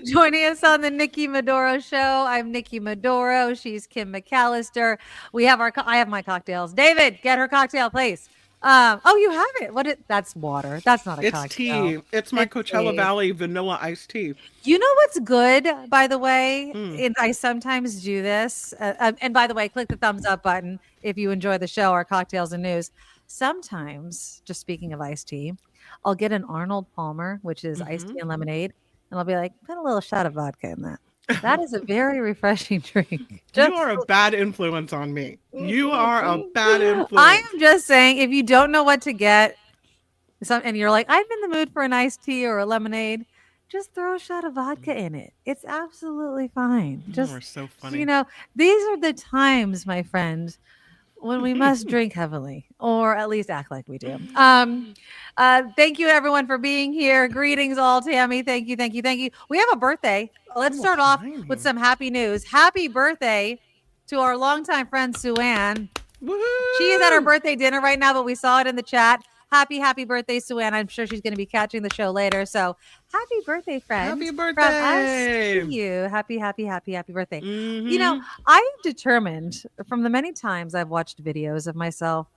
Joining us on the Nikki Maduro show. I'm Nikki Maduro. She's Kim McAllister. I have my cocktails. David, get her cocktail, please. Oh, you have it. That's water. That's not a It's cocktail. tea. It's my It's Coachella tea. Valley vanilla iced tea. You know what's good, by the way? Mm. And I sometimes do this. And by the way, click the thumbs up button if you enjoy the show, our cocktails and news. Sometimes, just speaking of iced tea, I'll get an Arnold Palmer, which is iced Hmm. tea and lemonade, and I'll be like, put a little shot of vodka in that. That is a very refreshing drink. You Just are a bad influence on me. You are a bad I influence. am just saying, if you don't know what to get, and you're like, I'm in the mood for an iced tea or a lemonade, just throw a shot of vodka in it. It's absolutely fine. You Just, are so you funny. know, these are the times, my friend, when we must drink heavily, or at least act like we do. Thank you everyone for being here. Greetings all, Tammy. Thank you, thank you, thank you. We have a birthday. Let's Oh, start off with tiny. some happy news. Happy birthday to our longtime friend Sue Ann. She is at her Woohoo! birthday dinner right now, but we saw it in the chat. Happy birthday, Sue Ann. I'm sure she's going to be catching the show later. So happy birthday, friend, Happy from us birthday! to you. Happy birthday. You know, Mm-hmm. I've determined from the many times I've watched videos of myself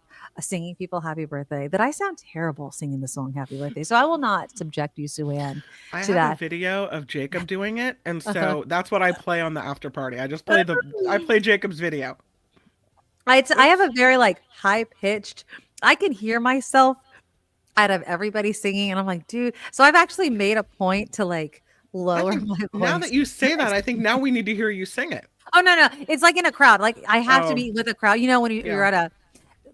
singing people happy birthday that I sound terrible singing the song happy birthday. So I will not subject you, Sue Ann, I to have a that. video of Jacob doing it, and Uh-huh. so that's what I play on the after party. I play Jacob's video. I have Oops. a very like high pitched, I can hear myself out of everybody singing, and I'm like, dude. So I've actually made a point to like I lower think my now voice. that you say that, I think now we need to hear you sing it. Oh no, it's like in a crowd. Like I have to Oh, be with a crowd. You know, when you're yeah, at a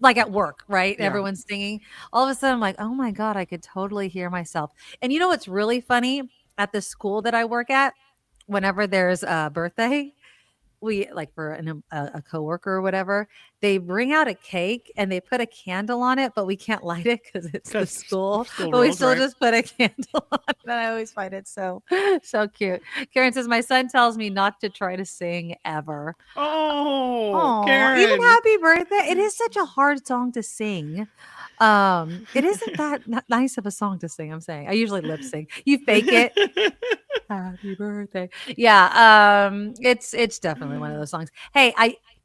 like at work, right? yeah. Everyone's singing. All of a sudden, I'm like, oh my god, I could totally hear myself. And you know what's really funny? At the school that I work at, whenever there's a birthday, we like for a coworker or whatever, they bring out a cake and they put a candle on it, but we can't light it because it's the Because school. school But we rules, still right? just put a candle on it. And I always find it so cute. Karen says, my son tells me not to try to sing ever. Oh, Oh, even Karen. happy birthday. It is such a hard song to sing. It isn't that nice of a song to sing. I'm saying I usually lip sync. You fake it. Happy birthday. Yeah, it's definitely one of those songs. Hey,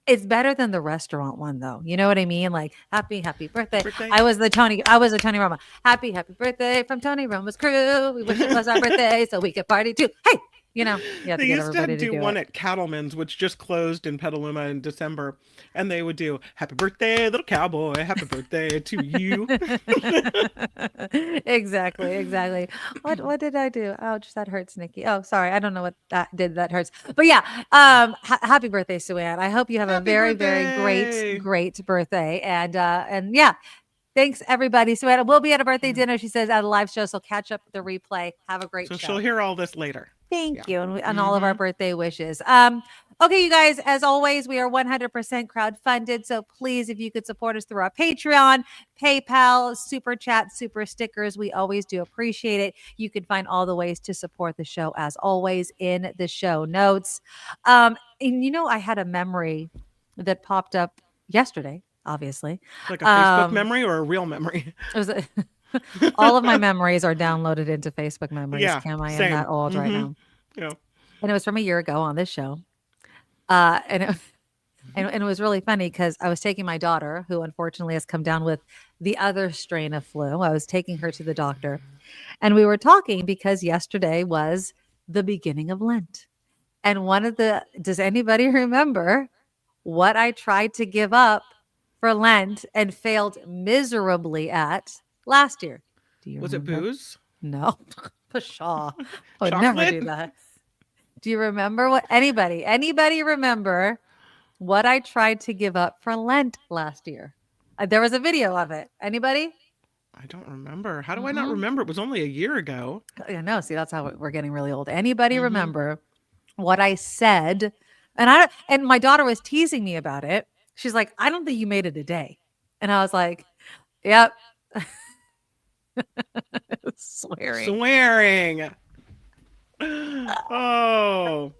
it's better than the restaurant one though. You know what I mean? Like happy birthday. Birthday. I was the Tony Roma. Happy birthday from Tony Roma's crew. We wish it was our birthday so we could party too. Hey, you have They to get used to everybody to do do one it. at Cattleman's, which just closed in Petaluma in December, and they would do "Happy Birthday, Little Cowboy, Happy Birthday to you." Exactly. What did I do? Ouch, that hurts, Nikki. Oh, sorry. I don't know what that did that hurts. But yeah, happy birthday, Sue Ann. I hope you have a Happy very birthday! great birthday. And yeah, thanks everybody. Sue Ann will be at a birthday dinner, she says, at a live show. So catch up the replay. Have a great So she'll show. hear all this later. Thank Yeah. you, and all of our Mm-hmm. birthday wishes. Okay, you guys, as always, we are 100% crowd funded. So please, if you could support us through our Patreon, PayPal, Super Chat, Super Stickers, we always do appreciate it. You can find all the ways to support the show, as always, in the show notes. And I had a memory that popped up yesterday, obviously. Like a Facebook Um, memory or a real memory? it was all of my memories are downloaded into Facebook memories. Yeah, Kim, I am same. that old right Mm-hmm. now. Yeah. And it was from a year ago on this show. And it and it was really funny because I was taking my daughter, who unfortunately has come down with the other strain of flu. I was taking her to the doctor, and we were talking because yesterday was the beginning of Lent. And does anybody remember what I tried to give up for Lent and failed miserably at last year? Do you Was it remember? booze? No. Pshaw. I would never Chocolate? do that. Do you remember anybody remember what I tried to give up for Lent last year? There was a video of it. Anybody? I don't remember. How do I not Mm-mm. remember? It was only a year ago. I know. See, that's how we're getting really old. Anybody Mm-hmm. remember what I said? And my daughter was teasing me about it. She's like, "I don't think you made it a day," and I was like, "Yep." Swearing. Swearing. Oh,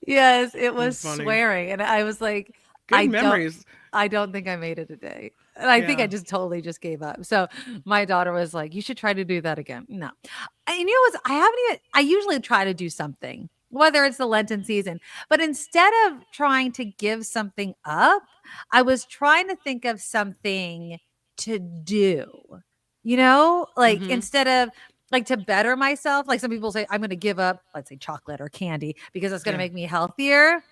Yes, it was that's funny. swearing, and I was like, Good "I don't memories. I don't think I made it a day." And I think I Yeah. just totally just gave up. So my daughter was like, "You should try to do that again." No. And you know what? I haven't even I usually try to do something whether it's the Lenten season. But instead of trying to give something up, I was trying to think of something to do, like Mm-hmm. instead of like to better myself. Like some people say, I'm going to give up, let's say chocolate or candy because it's going to Yeah. make me healthier.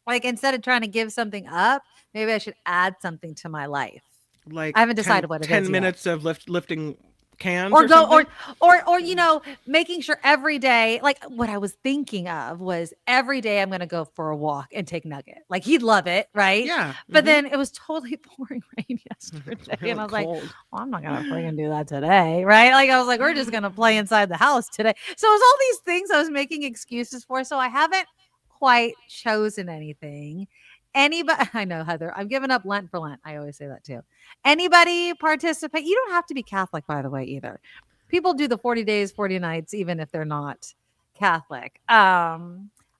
Like instead of trying to give something up, maybe I should add something to my life. Like I haven't 10, decided what it 10 is yet. minutes of lifting cans Or or go something. or making sure every day, like what I was thinking of was every day I'm gonna go for a walk and take Nugget. Like he'd love it, right? Yeah. But Mm-hmm. then it was totally pouring rain It's yesterday. And really I was like, cold. well, I'm not gonna friggin' do that today, right? Like I was like, we're just gonna play inside the house today. So it was all these things I was making excuses for. So I haven't quite chosen anything. Anybody, I know, Heather, I'm giving up Lent for Lent. I always say that too. Anybody participate? You don't have to be Catholic, by the way, either. People do the 40 days, 40 nights, even if they're not Catholic. I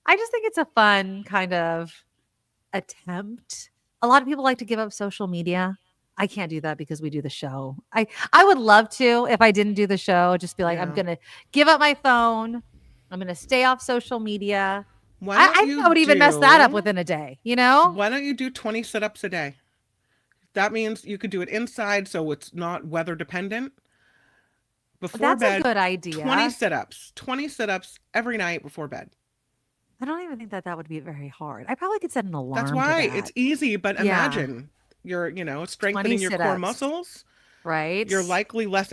just think it's a fun kind of attempt. A lot of people like to give up social media. I can't do that because we do the show. I would love to if I didn't do the show, just be like, I'm Yeah. gonna give up my phone. I'm gonna stay off social media. Why I don't think you I would even mess that up do within a day, you know? why don't you do 20 sit-ups a day? That means you could do it inside so it's not weather dependent. Before That's a bed, good 20 idea. sit-ups. 20 sit-ups every night before bed. I don't even think that that would be very hard. I probably could set an That's alarm to why it's that. easy, but Yeah. imagine you're, 20 strengthening your core sit-ups, muscles. right? You're likely less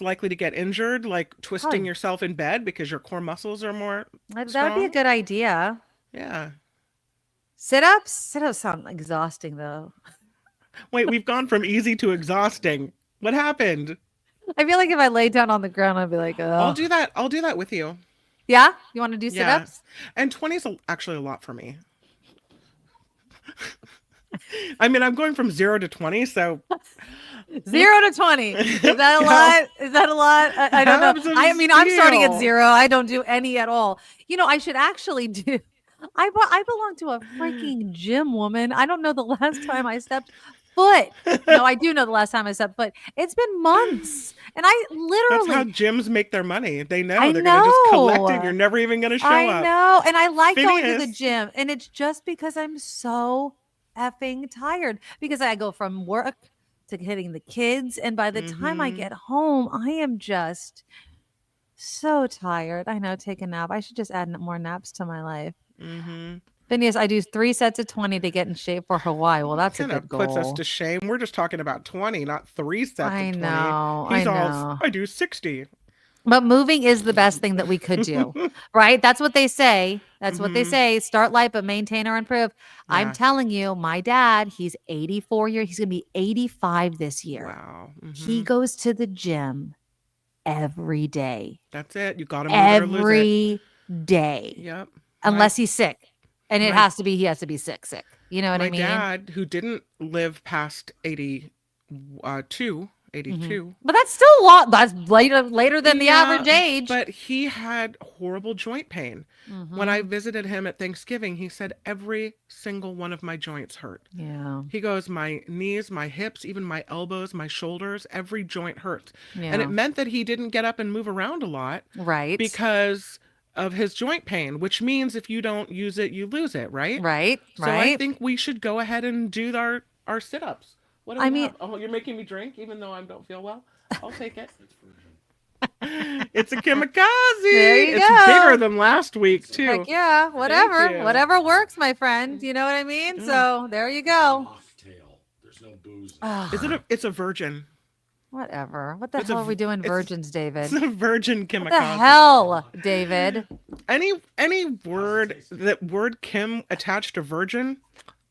likely to get injured, like twisting Probably yourself in bed because your core muscles are more that would be a strong. good idea. Yeah. Sit-ups? Sit-ups sound exhausting though. Wait, we've gone from easy to exhausting. What happened? I feel like if I lay down on the ground, I'd be like, I'll oh. do that. I'll do that with you. Yeah? You want to do Yeah. sit-ups? And 20 is actually a lot for me. I mean, I'm going from 0 to 20, so 0 to 20. Is that a lot? Is that a lot? I don't know. have some I mean, I'm starting at steel. 0. I don't do any at all. I should actually do. I belong to a freaking gym, woman. I don't know the last time I stepped foot. No, I do know the last time I stepped foot. It's been months. And I That's how literally, gyms make their money. They know I they're going to just collect it. know. You're never even going to show I up. know. And I like going to the Phineas. gym. And it's just because I'm so effing tired because I go from work to hitting the kids. And by the time I Mm-hmm. get home, I am just so tired. I know, take a nap. I should just add more naps to my life. Mm-hmm. Phineas, I do 3 sets of 20 to get in shape for Hawaii. Well, that's a Kind good of puts us goal. to shame. We're just talking about 20, not 3 sets I of 20. know. I He's all, know. I do 60. But moving is the best thing that we could do, right? That's what they say. That's what they Mm-hmm. say. Start light, but maintain or improve. I'm Yeah. telling you, my dad, he's 84 years. He's going to be 85 this year. Wow. He Mm-hmm. goes to the gym every day, That's it. You got to move it or lose it. every day, Yep. unless he's sick. And My he has to be sick. You know what I my mean? dad, who didn't live past 82, Mhm. 82. But that's still a lot. That's later than the average age. But he had horrible joint pain. When I Mhm. visited him at Thanksgiving, he said every single one of my joints hurt. Yeah. He goes, my knees, my hips, even my elbows, my shoulders, every joint hurts. And it Yeah. meant that he didn't get up and move around a lot Right. because of his joint pain, which means if you don't use it, you lose it, right? Right. So I Right. think we should go ahead and do our sit-ups. What do I we mean, have? Oh, you're making me drink even though I don't feel well? I'll take it. It's a kamikaze. there you It's go. bigger than last week too. Heck yeah. Whatever. you. Whatever works, my friend. You know what I mean? Yeah. So there you go. Mocktail. There's no booze. Is it it's a virgin. Whatever. What the It's a hell are we doing, it's- virgins, David? It's a virgin kamikaze. What the hell, David? Any word Kim attached to virgin?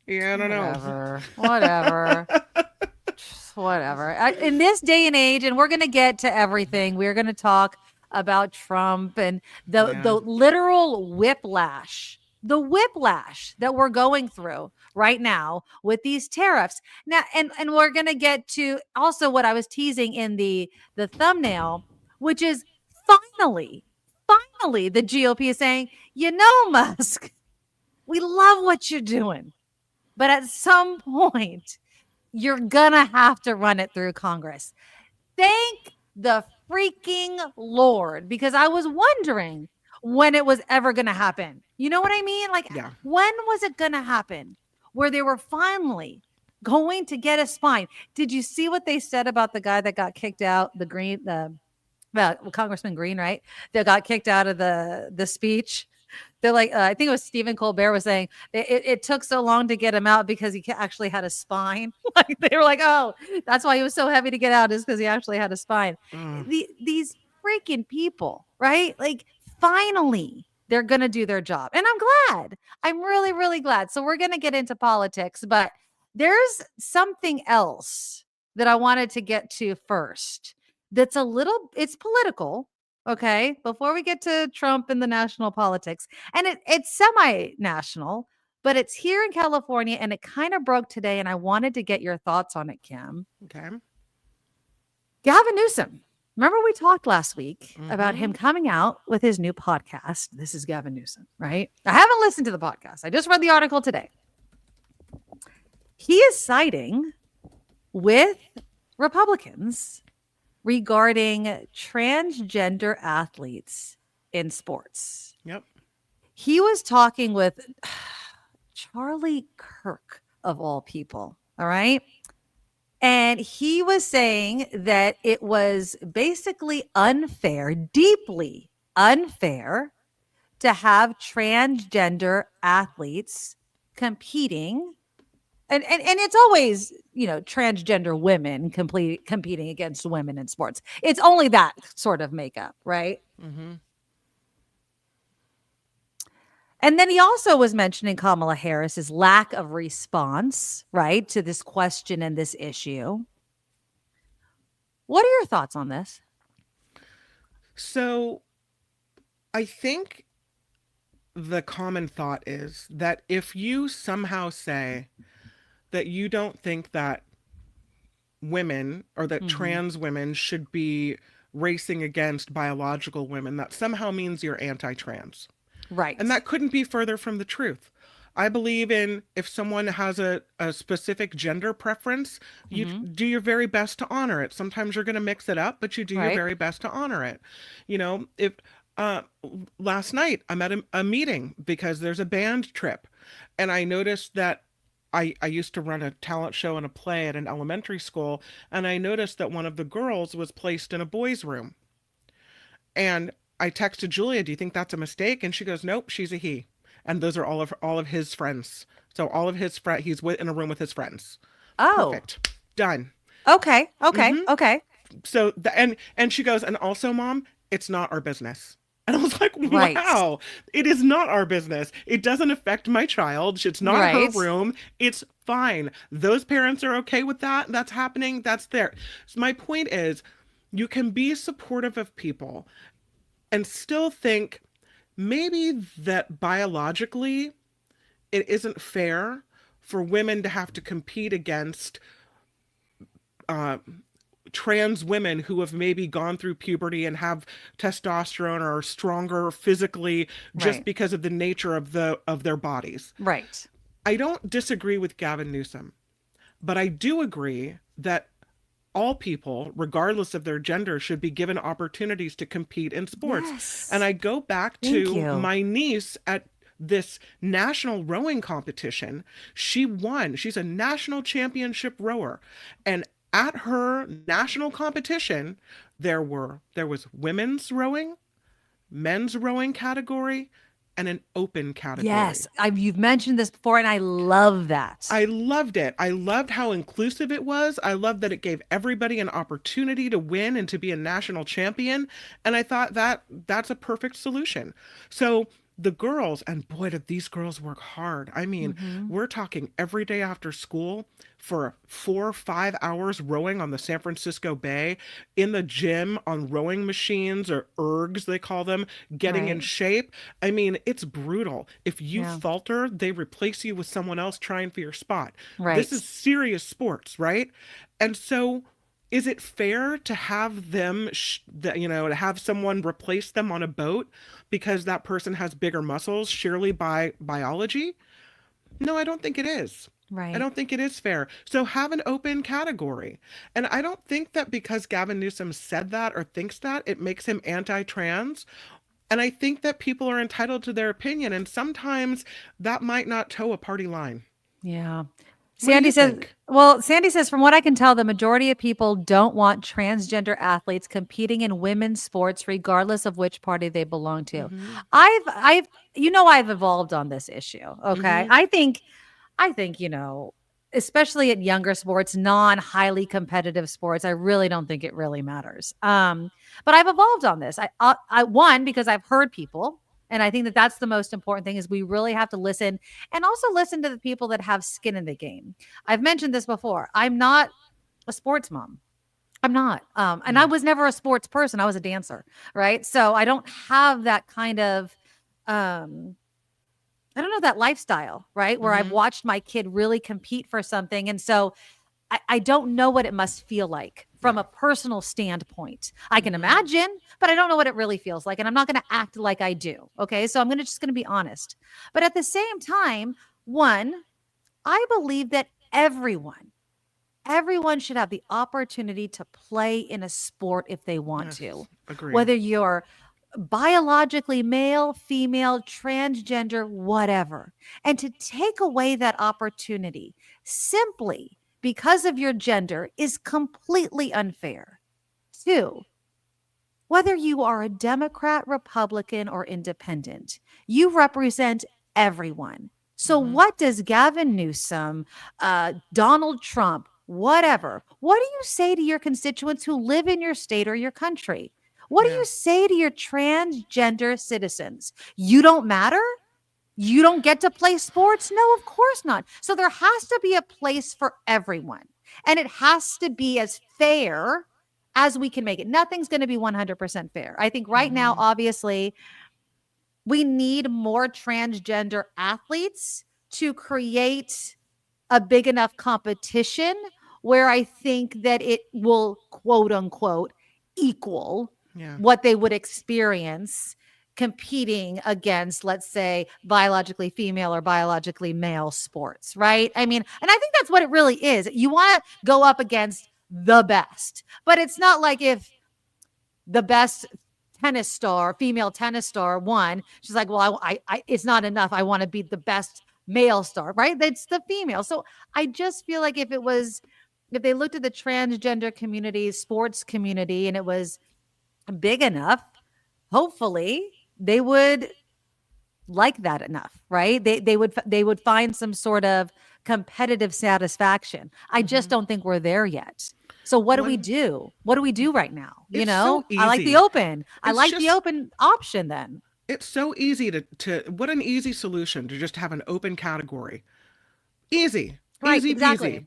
Yeah, I don't know. Whatever. Whatever. In this day and age, and we're going to get to everything. We're going to talk about Trump and the Yeah. literal whiplash, that we're going through right now with these tariffs. Now, and we're going to get to also what I was teasing in the thumbnail, which is finally the GOP is saying, Musk, we love what you're doing, but at some point you're gonna have to run it through Congress. Thank the freaking Lord, because I was wondering, when it was ever going to happen. You know what I mean? Like, Yeah. when was it going to happen where they were finally going to get a spine? Did you see what they said about the guy that got kicked out? Well, Congressman Green, right? That got kicked out of the speech. They're like, I think it was Stephen Colbert was saying it took so long to get him out because he actually had a spine. Like they were like, oh, that's why he was so heavy to get out, is because he actually had a spine. These freaking people, right? Like finally they're gonna do their job, and I'm glad. I'm really, really glad. So we're gonna get into politics, but there's something else that I wanted to get to first. It's political. Okay, before we get to Trump and the national politics, and it's semi-national, but it's here in California, and it kind of broke today, and I wanted to get your thoughts on it, Kim. Okay. Gavin Newsom. Remember we talked last week about him coming out with his new podcast. This is Gavin Newsom, right? I haven't listened to the podcast. I just read the article today. He is siding with Republicans regarding transgender athletes in sports. Yep. He was talking with Charlie Kirk, of all people. All right. And he was saying that it was basically unfair, deeply unfair, to have transgender athletes competing. And it's always, transgender women competing against women in sports. It's only that sort of makeup, right? Mm-hmm. And then he also was mentioning Kamala Harris's lack of response, right, to this question and this issue. What are your thoughts on this? So I think the common thought is that if you somehow say that you don't think that women or that trans women should be racing against biological women, that somehow means you're anti-trans. Right. And that couldn't be further from the truth. I believe in if someone has a specific gender preference, you do your very best to honor it. Sometimes you're going to mix it up, but you do your very best to honor it. If last night I'm at a meeting because there's a band trip, and I noticed that I used to run a talent show and a play at an elementary school, and I noticed that one of the girls was placed in a boys' room. And I texted Julia, "Do you think that's a mistake?" And she goes, "Nope, she's a he." And those are all of his friends. So all of his friends, he's in a room with his friends. Oh. Perfect. Done. Okay. Okay. So and she goes, "And also, Mom, it's not our business." And I was like, Right. wow, it is not our business. It doesn't affect my child. It's not her room. It's fine. Those parents are okay with that. That's happening. That's there. So my point is, you can be supportive of people and still think maybe that biologically it isn't fair for women to have to compete against trans women who have maybe gone through puberty and have testosterone or are stronger physically just because of the nature of their bodies. Right. I don't disagree with Gavin Newsom, but I do agree that all people, regardless of their gender, should be given opportunities to compete in sports. Yes. And I go back to my niece at this national rowing competition. She won. She's a national championship rower. And at her national competition, there was women's rowing, men's rowing category, and an open category. Yes, you've mentioned this before, and I love that. I loved it. I loved how inclusive it was. I loved that it gave everybody an opportunity to win and to be a national champion. And I thought that's a perfect solution. So the girls, and boy, did these girls work hard. I mean, we're talking every day after school for 4 or 5 hours rowing on the San Francisco Bay, in the gym on rowing machines, or ergs, they call them, getting in shape. I mean, it's brutal. If you falter, they replace you with someone else trying for your spot. This is serious sports, right? And so is it fair to have them, to have someone replace them on a boat because that person has bigger muscles, surely by biology? No, I don't think it is. Right. I don't think it is fair. So have an open category. And I don't think that because Gavin Newsom said that or thinks that, it makes him anti-trans. And I think that people are entitled to their opinion, and sometimes that might not toe a party line. Yeah. What do Sandy you says, think? well, Sandy says, from what I can tell, the majority of people don't want transgender athletes competing in women's sports, regardless of which party they belong to. Mm-hmm. I've, I've evolved on this issue. Okay. Mm-hmm. I think, especially at younger sports, non highly competitive sports, I really don't think it really matters. But I've evolved on this. One, because I've heard people, and I think that that's the most important thing is we really have to listen and also listen to the people that have skin in the game. I've mentioned this before. I'm not a sports mom. I'm not. And I Yeah. was never a sports person. I was a dancer, right? So I don't have that kind of um I don't know that lifestyle, right? Where I've Mm-hmm. watched my kid really compete for something. And so I don't know what it must feel like from Yeah. a personal standpoint. I can Mm-hmm. imagine, but I don't know what it really feels like. And I'm not going to act like I do. Okay. So I'm just going to be honest. But at the same time, one, I believe that everyone should have the opportunity to play in a sport if they want to, Yes. Agree. whether you're biologically male, female, transgender, whatever. And to take away that opportunity simply because of your gender is completely unfair. Two, whether you are a Democrat, Republican, or independent, you represent everyone. So, Mm-hmm. what does Gavin Newsom, Donald Trump, whatever, what do you say to your constituents who live in your state or your country? What do Yeah. you say to your transgender citizens? You don't matter? You don't get to play sports? No, of course not. So, there has to be a place for everyone, and it has to be as fair as we can make it. Nothing's going to be 100% fair. I think right now, Mm-hmm. obviously, we need more transgender athletes to create a big enough competition where I think that it will, quote unquote, equal Yeah. what they would experience competing against, let's say, biologically female or biologically male sports, right? I mean, and I think that's what it really is. You want to go up against the best, but it's not like if the best tennis star, female tennis star won, she's like, well, it's not enough. I want to beat the best male star, right? That's the female. So I just feel like if they looked at the transgender community, sports community, and it was big enough, hopefully they would like that enough, right? They would find some sort of competitive satisfaction. I just Mm-hmm. don't think we're there yet. So what do we One, do? What do we do right now? it's so I like the easy. open. I It's like the just open option then. it's so easy to what an easy solution to just have an open category. Easy. Right, Easy exactly. peasy.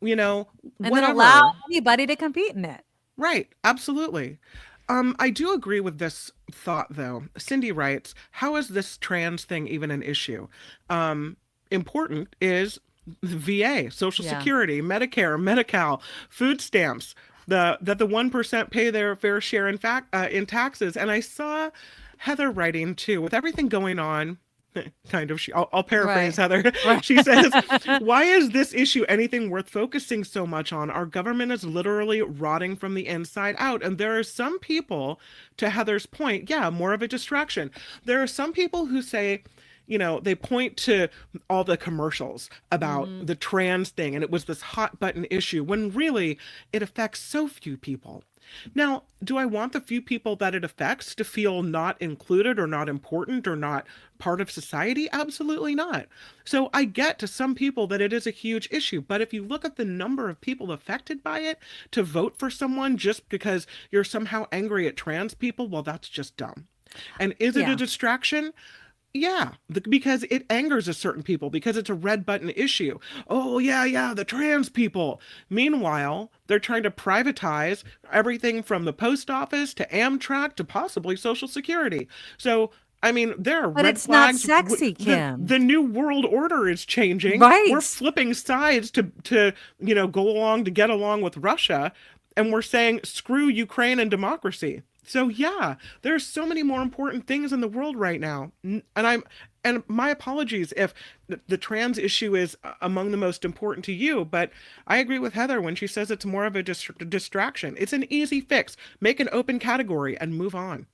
You know, And then allow whatever. anybody to compete in it. Right, absolutely. I do agree with this thought though. Cindy writes, "How is this trans thing even an issue? Important is VA, Social Yeah. Security, Medicare, Medi-Cal, food stamps, the 1% pay their fair share in taxes." And I saw Heather writing too, with everything going on. Kind of, I'll paraphrase Right. Heather. Right. She says, "Why is this issue anything worth focusing so much on? Our government is literally rotting from the inside out." And there are some people, to Heather's point, yeah, more of a distraction. There are some people who say, they point to all the commercials about Mhm. the trans thing, and it was this hot button issue when really it affects so few people. Now, do I want the few people that it affects to feel not included or not important or not part of society? Absolutely not. So I get to some people that it is a huge issue, but if you look at the number of people affected by it, to vote for someone just because you're somehow angry at trans people, well, that's just dumb. And is it a Yeah. distraction? Yeah, because it angers a certain people because it's a red button issue. Oh, yeah, yeah, the trans people. Meanwhile, they're trying to privatize everything from the post office to Amtrak to possibly Social Security. So, I mean, there are But red it's not flags. sexy, The Kim. the new world order is changing. We're Right. flipping sides to go along to get along with Russia, and we're saying screw Ukraine and democracy. So yeah, there's so many more important things in the world right now. And my apologies if the trans issue is among the most important to you, but I agree with Heather when she says it's more of a distraction. It's an easy fix. Make an open category and move on.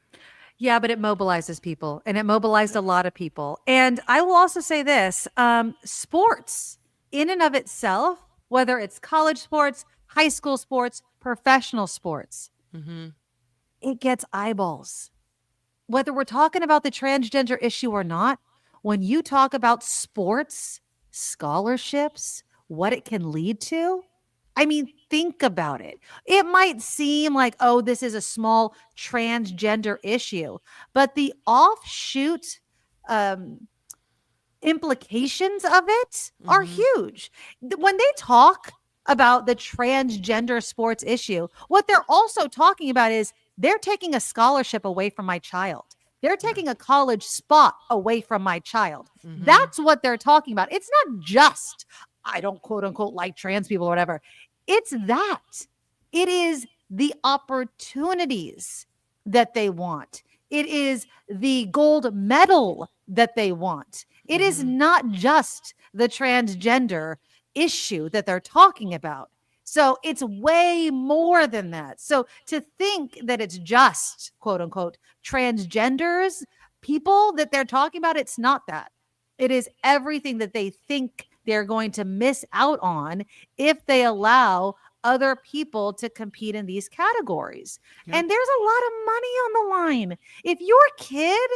Yeah, but it mobilizes people, and it mobilized a lot of people. And I will also say this, sports in and of itself, whether it's college sports, high school sports, professional sports, Mm-hmm. it gets eyeballs. Whether we're talking about the transgender issue or not, when you talk about sports, scholarships, what it can lead to, I mean, think about it. It might seem like, oh, this is a small transgender issue, but the offshoot um, implications of it are Mm-hmm. huge. When they talk about the transgender sports issue, what they're also talking about is they're taking a scholarship away from my child. They're Yeah. taking a college spot away from my child. Mm-hmm. That's what they're talking about. It's not just, I don't quote unquote like trans people or whatever. It's that. It is the opportunities that they want. It is the gold medal that they want. It is Mm-hmm. not just the transgender issue that they're talking about. So it's way more than that. So to think that it's just quote unquote transgenders, people that they're talking about, it's not that. It is everything that they think they're going to miss out on if they allow other people to compete in these categories. Yep. And there's a lot of money on the line. If your kid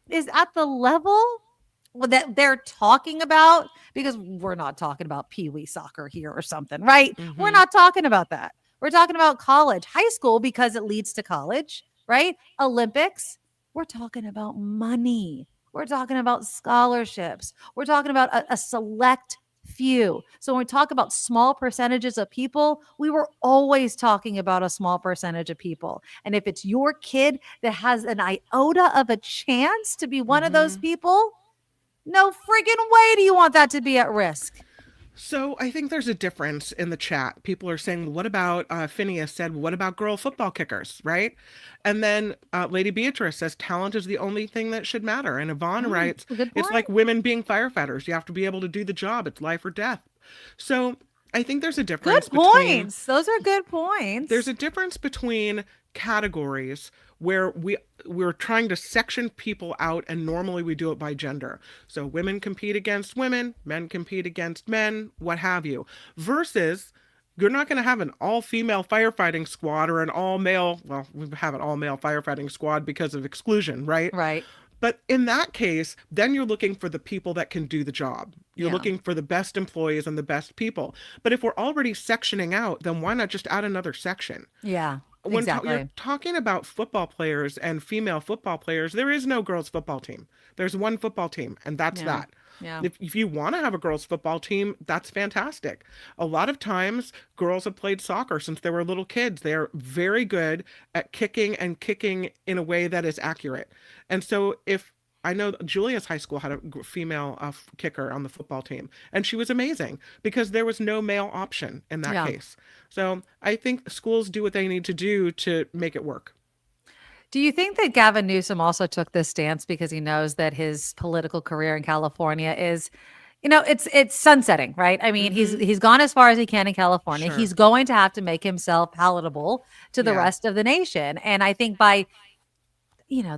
is at the level that they're talking about, because we're not talking about pee-wee soccer here or something, right? We're Mm-hmm. not talking about that. We're talking about college, high school, because it leads to college, right? Olympics. We're talking about money. We're talking about scholarships. We're talking about a select few. So when we talk about small percentages of people, we were always talking about a small percentage of people. And if it's your kid that has an iota of a chance to be one of those Mm-hmm. people, no friggin' way do you want that to be at risk. So I think there's a difference in the chat. People are saying, what about, Phineas said, what about girl football kickers, right? And then Lady Beatrice says, talent is the only thing that should matter. And Yvonne writes, Good it's point. like women being firefighters. You have to be able to do the job. It's life or death. So I think there's a Good difference between points. Those are good points. there's a difference between categories where we're trying to section people out, and normally we do it by gender. So women compete against women, men compete against men, what have you, versus you're not going to have an all-female firefighting squad or an all-male, well, we have an all-male firefighting squad because of exclusion, right? right. But in that case, then you're looking for the people that can do the job. You're Yeah. looking for the best employees and the best people. But if we're already sectioning out, then why not just add another section? Yeah. When Exactly. you're talking about football players and female football players, there is no girls football team. There's one football team, and that's Yeah. that. Yeah. If you want to have a girls football team, that's fantastic. A lot of times, girls have played soccer since they were little kids. They are very good at kicking and kicking in a way that is accurate. And so if I know Julia's high school had a female kicker on the football team, and she was amazing because there was no male option in that Yeah. case. So I think schools do what they need to do to make it work. Do you think that Gavin Newsom also took this stance because he knows that his political career in California is, it's sunsetting, right? I mean, he's gone as far as he can in California. Sure. He's going to have to make himself palatable to the Yeah. rest of the nation. And I think by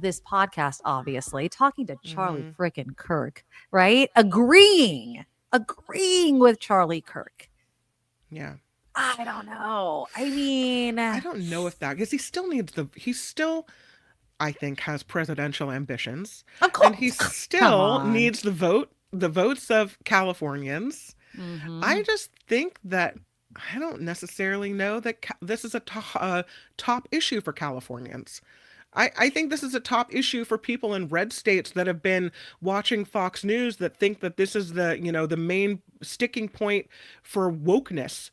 this podcast, obviously, talking to Charlie frickin' Kirk, right? Agreeing with Charlie Kirk. Yeah. I don't know. I mean, I don't know if that, because he still, I think, has presidential ambitions. of course, And he come still on. needs the votes of Californians. Mhm. I just think that I don't necessarily know that this is a top issue for Californians. I think this is a top issue for people in red states that have been watching Fox News, that think that this is the main sticking point for wokeness.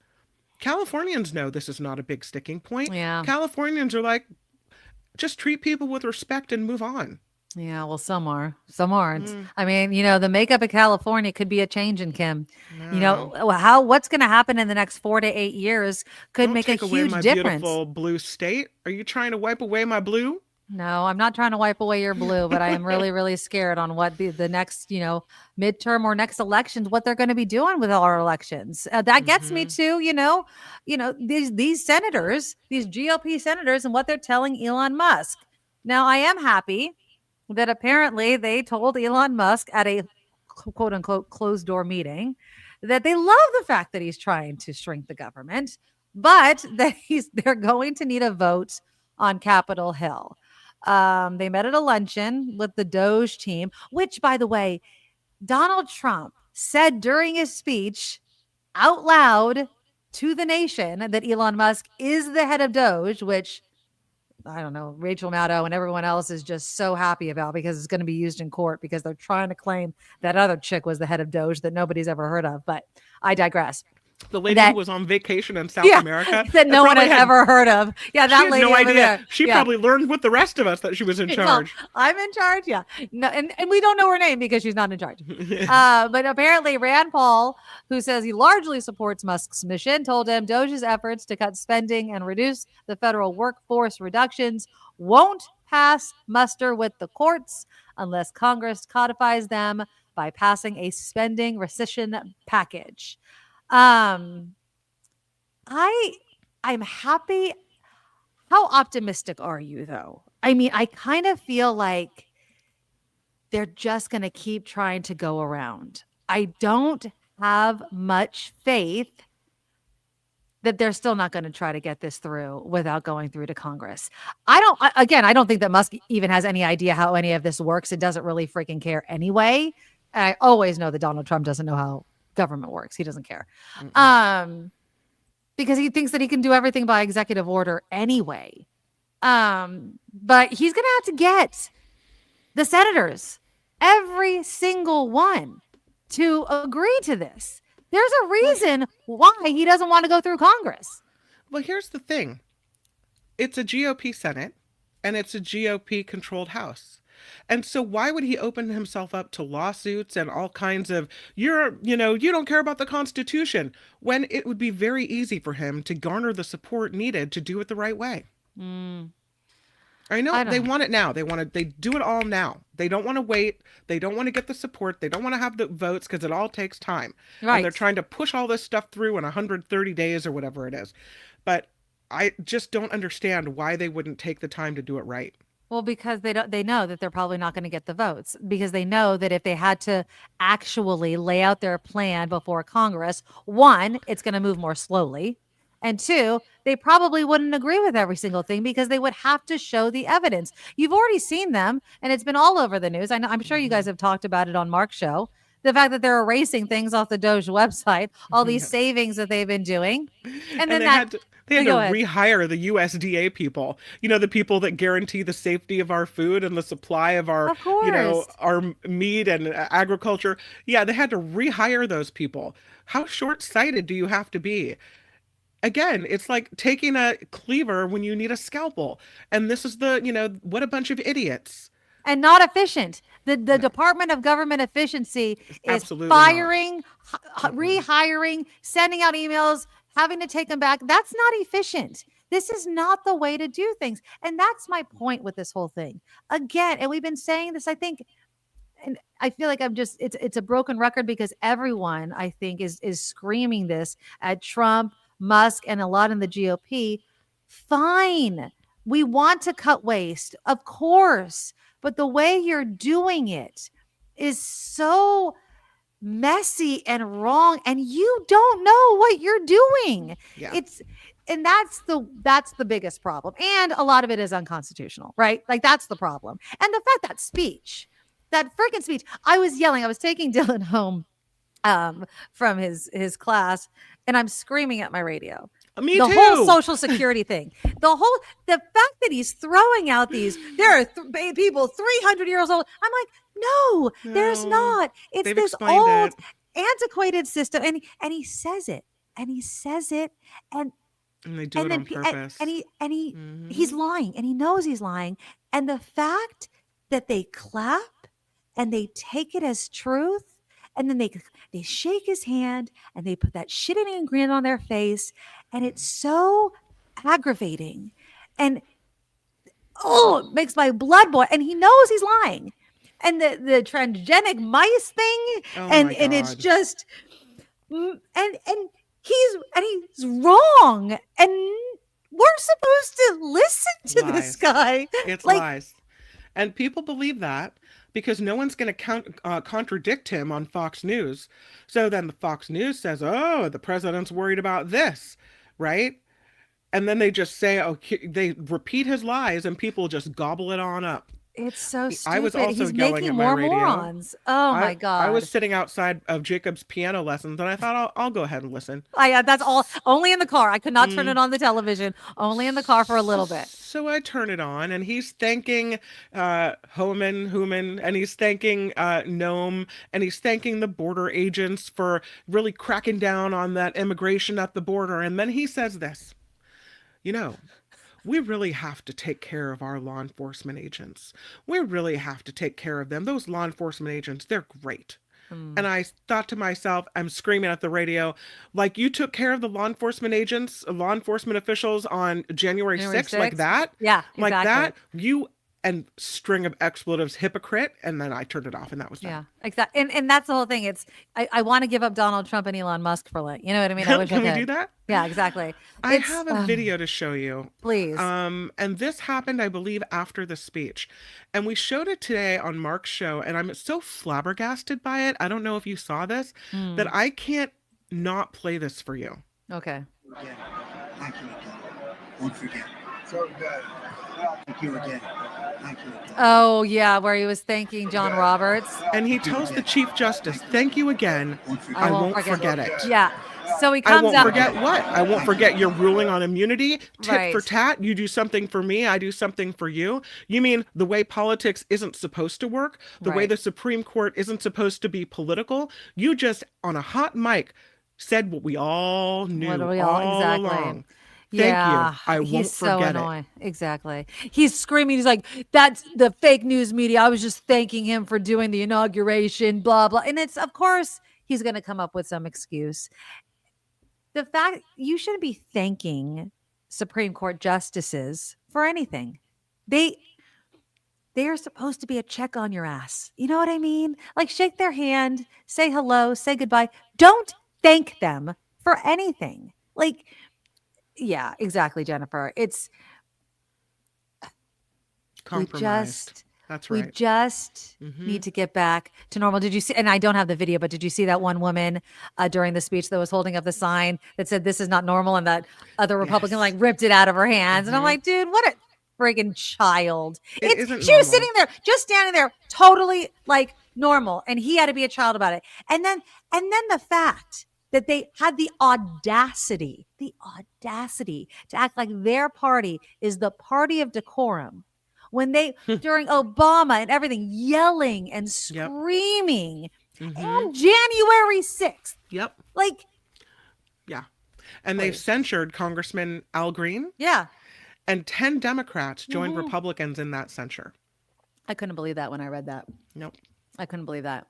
Californians know this is not a big sticking point. Yeah. Californians are like, just treat people with respect and move on. Yeah, well, some are, some aren't. Mm. I mean, the makeup of California could be a change in Kim. No. What's going to happen in the next 4 to 8 years could Don't make a take away huge my difference. beautiful blue state. Are you trying to wipe away my blue? No, I'm not trying to wipe away your blue, but I am really, really scared on what the next, midterm or next elections, what they're going to be doing with our elections. That gets me to, these senators, these GOP senators, and what they're telling Elon Musk. Now, I am happy that apparently they told Elon Musk at a quote unquote closed door meeting that they love the fact that he's trying to shrink the government, but that they're going to need a vote on Capitol Hill. They met at a luncheon with the DOGE team, which, by the way, Donald Trump said during his speech out loud to the nation that Elon Musk is the head of DOGE, which I don't know, Rachel Maddow and everyone else is just so happy about because it's going to be used in court because they're trying to claim that other chick was the head of DOGE that nobody's ever heard of. But I digress. The lady who was on vacation in South America that no one had ever heard of. Yeah, that lady. No idea. There. She probably learned with the rest of us that she was in charge. Well, I'm in charge. Yeah. No, and we don't know her name because she's not in charge. But apparently Rand Paul, who says he largely supports Musk's mission, told him DOGE's efforts to cut spending and reduce the federal workforce reductions won't pass muster with the courts unless Congress codifies them by passing a spending rescission package. I'm happy. How optimistic are you, though? I mean, I kind of feel like they're just going to keep trying to go around. I don't have much faith that they're still not going to try to get this through without going through to Congress. I don't think that Musk even has any idea how any of this works. It doesn't really freaking care anyway. I always know that Donald Trump doesn't know how government works. He doesn't care. Because he thinks that he can do everything by executive order anyway. But he's going to have to get the senators, every single one, to agree to this. There's a reason why he doesn't want to go through Congress. Well, here's the thing. It's a GOP Senate and it's a GOP controlled House. And so why would he open himself up to lawsuits and all kinds of, you don't care about the Constitution, when it would be very easy for him to garner the support needed to do it the right way? I know they want it now. They do it all now. They don't want to wait. They don't want to get the support. They don't want to have the votes because it all takes time. Right. And they're trying to push all this stuff through in 130 days or whatever it is. But I just don't understand why they wouldn't take the time to do it right. Well, because they know that they're probably not going to get the votes, because they know that if they had to actually lay out their plan before Congress, one, it's going to move more slowly. And two, they probably wouldn't agree with every single thing because they would have to show the evidence. You've already seen them, and it's been all over the news. I'm sure you guys have talked about it on Mark's show. The fact that they're erasing things off the DOGE website, all these savings that they've been doing. And then they had to rehire the USDA people, the people that guarantee the safety of our food and the supply of our, our meat and agriculture. Yeah, they had to rehire those people. How short-sighted do you have to be? Again, it's like taking a cleaver when you need a scalpel. And this is what a bunch of idiots. And not efficient. The Department of Government Efficiency is firing, rehiring, sending out emails, having to take them back. That's not efficient. This is not the way to do things. And that's my point with this whole thing. Again, and we've been saying this, I think, and I feel like it's a broken record because everyone, I think, is screaming this at Trump, Musk, and a lot in the GOP. Fine. We want to cut waste, of course. But the way you're doing it is so messy and wrong, and you don't know what you're doing. Yeah. That's the biggest problem. And a lot of it is unconstitutional, right? Like, that's the problem. And the fact that freaking speech, I was yelling. I was taking Dylan home from his class, and I'm screaming at my radio. Me the too. Whole Social Security thing. The fact that he's throwing out these, there are people 300 years old. I'm like, no, there's not. It's this old, antiquated system. And he says it. And they do it on purpose. He's lying. And he knows he's lying. And the fact that they clap and they take it as truth, and then they shake his hand and they put that shit-eating grin on their face. And it's so aggravating. And, it makes my blood boil. And he knows he's lying. And the transgenic mice thing. And it's just, and he's wrong. And we're supposed to listen to this guy. It's lies. And people believe that because no one's going to contradict him on Fox News. So then the Fox News says, oh, the president's worried about this, right? And then they just say, oh, they repeat his lies and people just gobble it on up. It's so I was stupid. also He's yelling making at my more radio. morons. Oh my I God. was sitting outside of Jacob's piano lessons and I thought I'll go ahead and listen. That's all. Only in the car. I could not turn it on the television. Only in the car for a little bit. So I turn it on and he's thanking Human, and he's thanking Nome, and he's thanking the border agents for really cracking down on that immigration at the border. And then he says this, you know, we really have to take care of our law enforcement agents. We really have to take care of them. Those law enforcement agents, they're great. And I thought to myself, I'm screaming at the radio, like you took care of the law enforcement agents, law enforcement officials on January 6th, like that? Yeah, Like exactly. that? You and string of expletives, hypocrite. And then I turned it off and that was that. Yeah, exactly. And that's the whole thing. It's I want to give up Donald Trump and Elon Musk for Lent. You know what I mean? I wish Can I we could. do that? Yeah, exactly. I It's, have a video to show you. please. And this happened, I believe, after the speech. And we showed it today on Mark's show, and I'm so flabbergasted by it. I don't know if you saw this, that I can't not play this for you. Okay. Again. Thank you again. Won't forget. So good. Thank you again. Thank you again. Oh yeah, where he was thanking John Roberts. And he tells the Chief Justice, thank you again. I won't forget it. Yeah. So he I comes won't out. forget what? I won't forget your ruling on immunity. Tit Right. for tat. You do something for me, I do something for you. You mean the way politics isn't supposed to work? The way Right. the Supreme Court isn't supposed to be political? You just, on a hot mic, said what we all knew What do we all- all exactly. along. Thank Yeah, you. I won't he's so forget it. annoying. Exactly. He's screaming. He's like, "That's the fake news media. I was just thanking him for doing the inauguration." Blah blah. And it's of course he's going to come up with some excuse. The fact you shouldn't be thanking Supreme Court justices for anything. They are supposed to be a check on your ass. You know what I mean? Like shake their hand, say hello, say goodbye. Don't thank them for anything. Like, yeah, exactly, Jennifer. It's Compromised. That's we right. just need to get back to normal. Did you see? And I don't have the video, but did you see that one woman during the speech that was holding up the sign that said "This is not normal," and that other Republican like ripped it out of her hands? And I'm like, dude, what a friggin' child! It isn't she was normal. sitting there, just standing there, totally like normal, and he had to be a child about it. And then the fact that they had the audacity to act like their party is the party of decorum. When they, during Obama and everything, yelling and screaming on January 6th. Yep. Like, Yeah. And they've Please. censured Congressman Al Green, yeah. and 10 Democrats joined Republicans in that censure. I couldn't believe that when I read that. Nope. I couldn't believe that.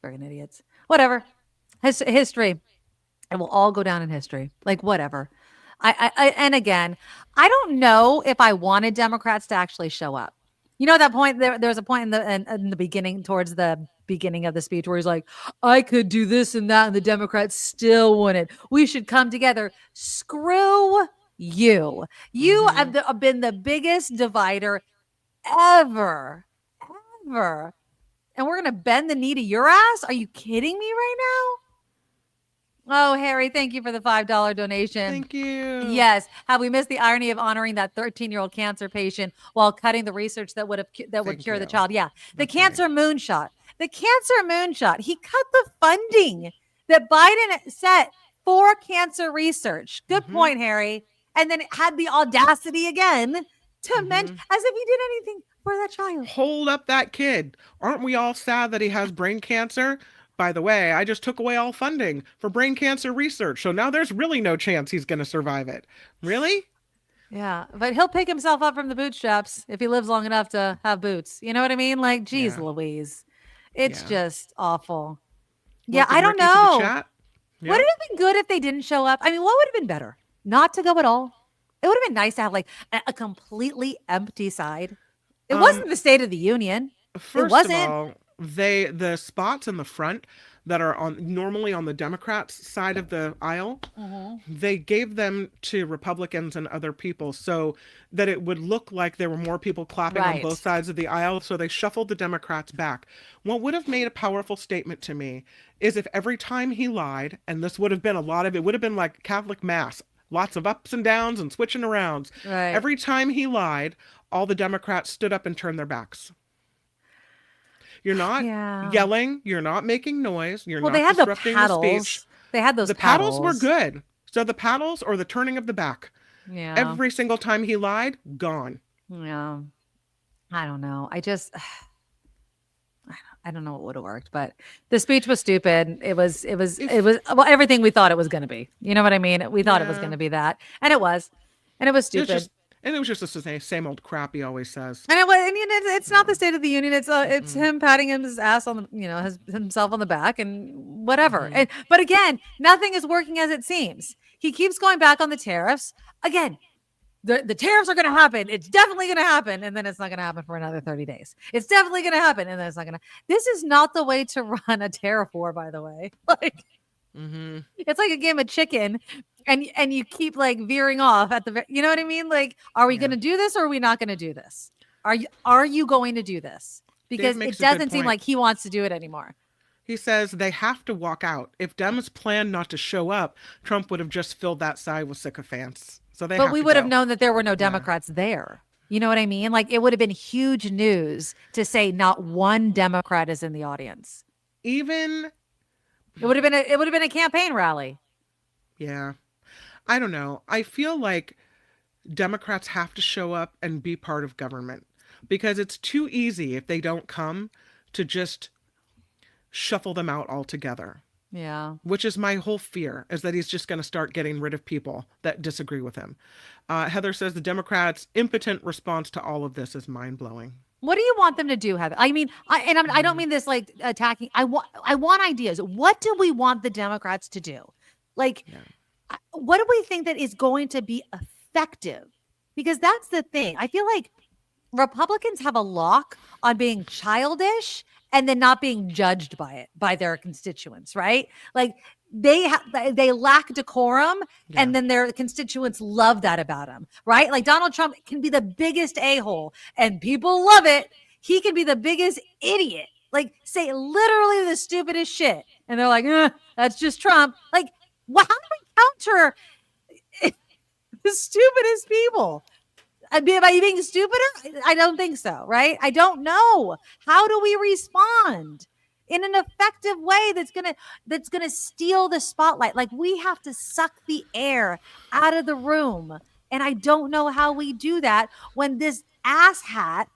Friggin' idiots. Whatever. History. It will all go down in history. Like, whatever. And again, I don't know if I wanted Democrats to actually show up. You know, at that point, there's a point in the beginning, towards the beginning of the speech, where he's like, I could do this and that, and the Democrats still wouldn't. We should come together. Screw you. You have been the biggest divider ever. And we're going to bend the knee to your ass? Are you kidding me right now? Oh, Harry, thank you for the $5 donation. Thank you. Yes. Have we missed the irony of honoring that 13-year-old cancer patient while cutting the research that would Thank cure the you. child? Yeah. The That's cancer moonshot. The cancer moonshot. He cut the funding that Biden set for cancer research. Good point, Harry. And then had the audacity again to mention, as if he did anything for that child. Hold up that kid. Aren't we all sad that he has brain cancer? By the way, I just took away all funding for brain cancer research. So now there's really no chance he's going to survive it. Really? Yeah, but he'll pick himself up from the bootstraps if he lives long enough to have boots. You know what I mean? Like, geez, Yeah. Louise. It's Yeah. just awful. Yeah, Welcome, I don't Ricky, to the know. chat. Yeah. Would it have been good if they didn't show up? I mean, what would have been better? Not to go at all. It would have been nice to have like a completely empty side. It wasn't the State of the Union. First wasn't. of all, the spots in the front, that are normally on the Democrats' side of the aisle, they gave them to Republicans and other people so that it would look like there were more people clapping on both sides of the aisle. So they shuffled the Democrats back. What would have made a powerful statement to me is if every time he lied, and this would have been it would have been like Catholic Mass, lots of ups and downs and switching arounds. Right. Every time he lied, all the Democrats stood up and turned their backs. You're not yelling. You're not making noise. You're not they had disrupting the paddles. the speech. They had those The paddles were good. So the paddles or the turning of the back. Yeah. Every single time he lied, gone. Yeah. I don't know. I don't know what would have worked, but the speech was stupid. It was well, everything we thought it was going to be. You know what I mean? We thought it was going to be that, and it was stupid. It was just the same old crap he always says. And it's not the State of the Union. It's him patting his ass on the, himself on the back and whatever. But again, nothing is working as it seems. He keeps going back on the tariffs. Again, the tariffs are going to happen. It's definitely going to happen. And then it's not going to happen for another 30 days. It's definitely going to happen. And then it's not going to. This is not the way to run a tariff war, by the way. It's like a game of chicken. And you keep like veering off at the, you know what I mean? Like, are we going to do this or are we not going to do this? Are you going to do this? Because it doesn't seem like he wants to do it anymore. He says they have to walk out. If Dems plan not to show up, Trump would have just filled that side with sycophants. So but we would have known that there were no Democrats there. You know what I mean? Like it would have been huge news to say not one Democrat is in the audience. It would have been a campaign rally. Yeah. I don't know. I feel like Democrats have to show up and be part of government because it's too easy if they don't come to just shuffle them out altogether. Yeah. Which is my whole fear, is that he's just going to start getting rid of people that disagree with him. Heather says the Democrats' impotent response to all of this is mind-blowing. What do you want them to do, Heather? I mean, I don't mean this like attacking. I want ideas. What do we want the Democrats to do? Like, what do we think that is going to be effective? Because that's the thing. I feel like Republicans have a lock on being childish and then not being judged by it, by their constituents, right? Like they lack decorum and then their constituents love that about them, right? Like Donald Trump can be the biggest a-hole and people love it. He can be the biggest idiot, like say literally the stupidest shit. And they're like, that's just Trump. Like, how do we counter the stupidest people? By being stupider? I don't think so, right? I don't know. How do we respond in an effective way that's gonna steal the spotlight? Like we have to suck the air out of the room. And I don't know how we do that when this asshat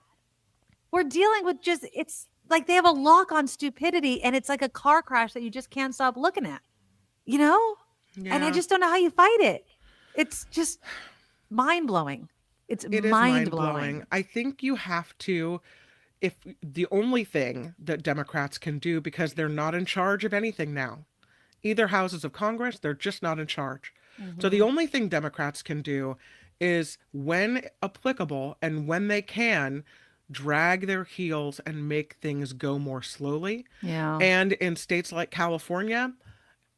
we're dealing with it's like they have a lock on stupidity and it's like a car crash that you just can't stop looking at, you know? Yeah. And I just don't know how you fight it. It's just mind-blowing. It is mind-blowing. I think you have to, if the only thing that Democrats can do, because they're not in charge of anything now, either houses of Congress, they're just not in charge. So the only thing Democrats can do is, when applicable and when they can, drag their heels and make things go more slowly. Yeah. And in states like California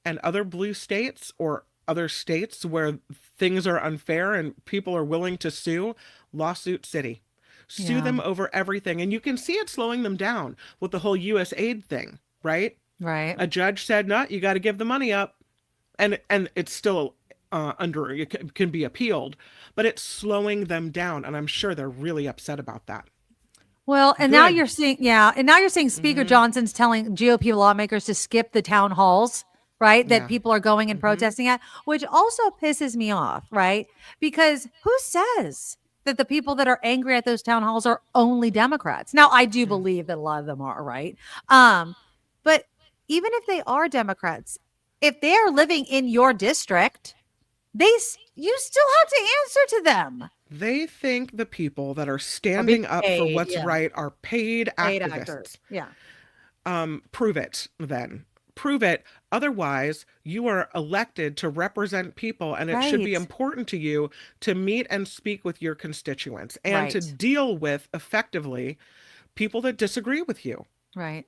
and other blue states or other states where things are unfair and people are willing to sue, lawsuit city. Sue them over everything. And you can see it slowing them down with the whole U.S. aid thing, right? Right. A judge said, no, you got to give the money up. And it's still it can be appealed, but it's slowing them down. And I'm sure they're really upset about that. Well, and now you're seeing, Speaker Johnson's telling GOP lawmakers to skip the town halls, right? That people are going and protesting at, which also pisses me off, right? Because who says that the people that are angry at those town halls are only Democrats? Now, I do believe that a lot of them are, right? But even if they are Democrats, if they are living in your district, you still have to answer to them. They think the people that are standing up for what's right are paid activists. Actors. Yeah. Prove it then. Prove it. Otherwise, you are elected to represent people, and it should be important to you to meet and speak with your constituents and to deal with effectively people that disagree with you. Right.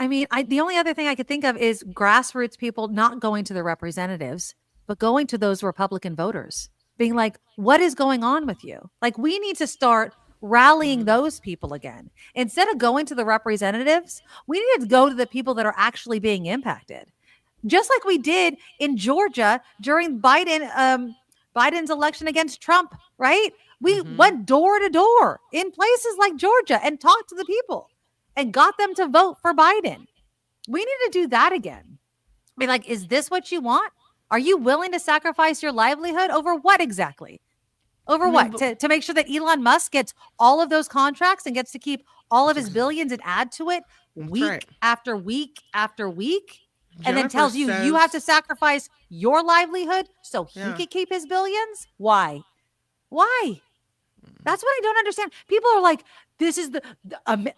I mean, the only other thing I could think of is grassroots people not going to the representatives, but going to those Republican voters, being like, what is going on with you? Like, we need to start rallying those people again. Instead of going to the representatives, we need to go to the people that are actually being impacted. Just like we did in Georgia during Biden's election against Trump, right? We went door to door in places like Georgia and talked to the people and got them to vote for Biden. We need to do that again. Be like, is this what you want? Are you willing to sacrifice your livelihood over what exactly? Over what? To make sure that Elon Musk gets all of those contracts and gets to keep all of his billions and add to it week after week after week? And then tells you you have to sacrifice your livelihood so he could keep his billions? Why? That's what I don't understand. People are like, this is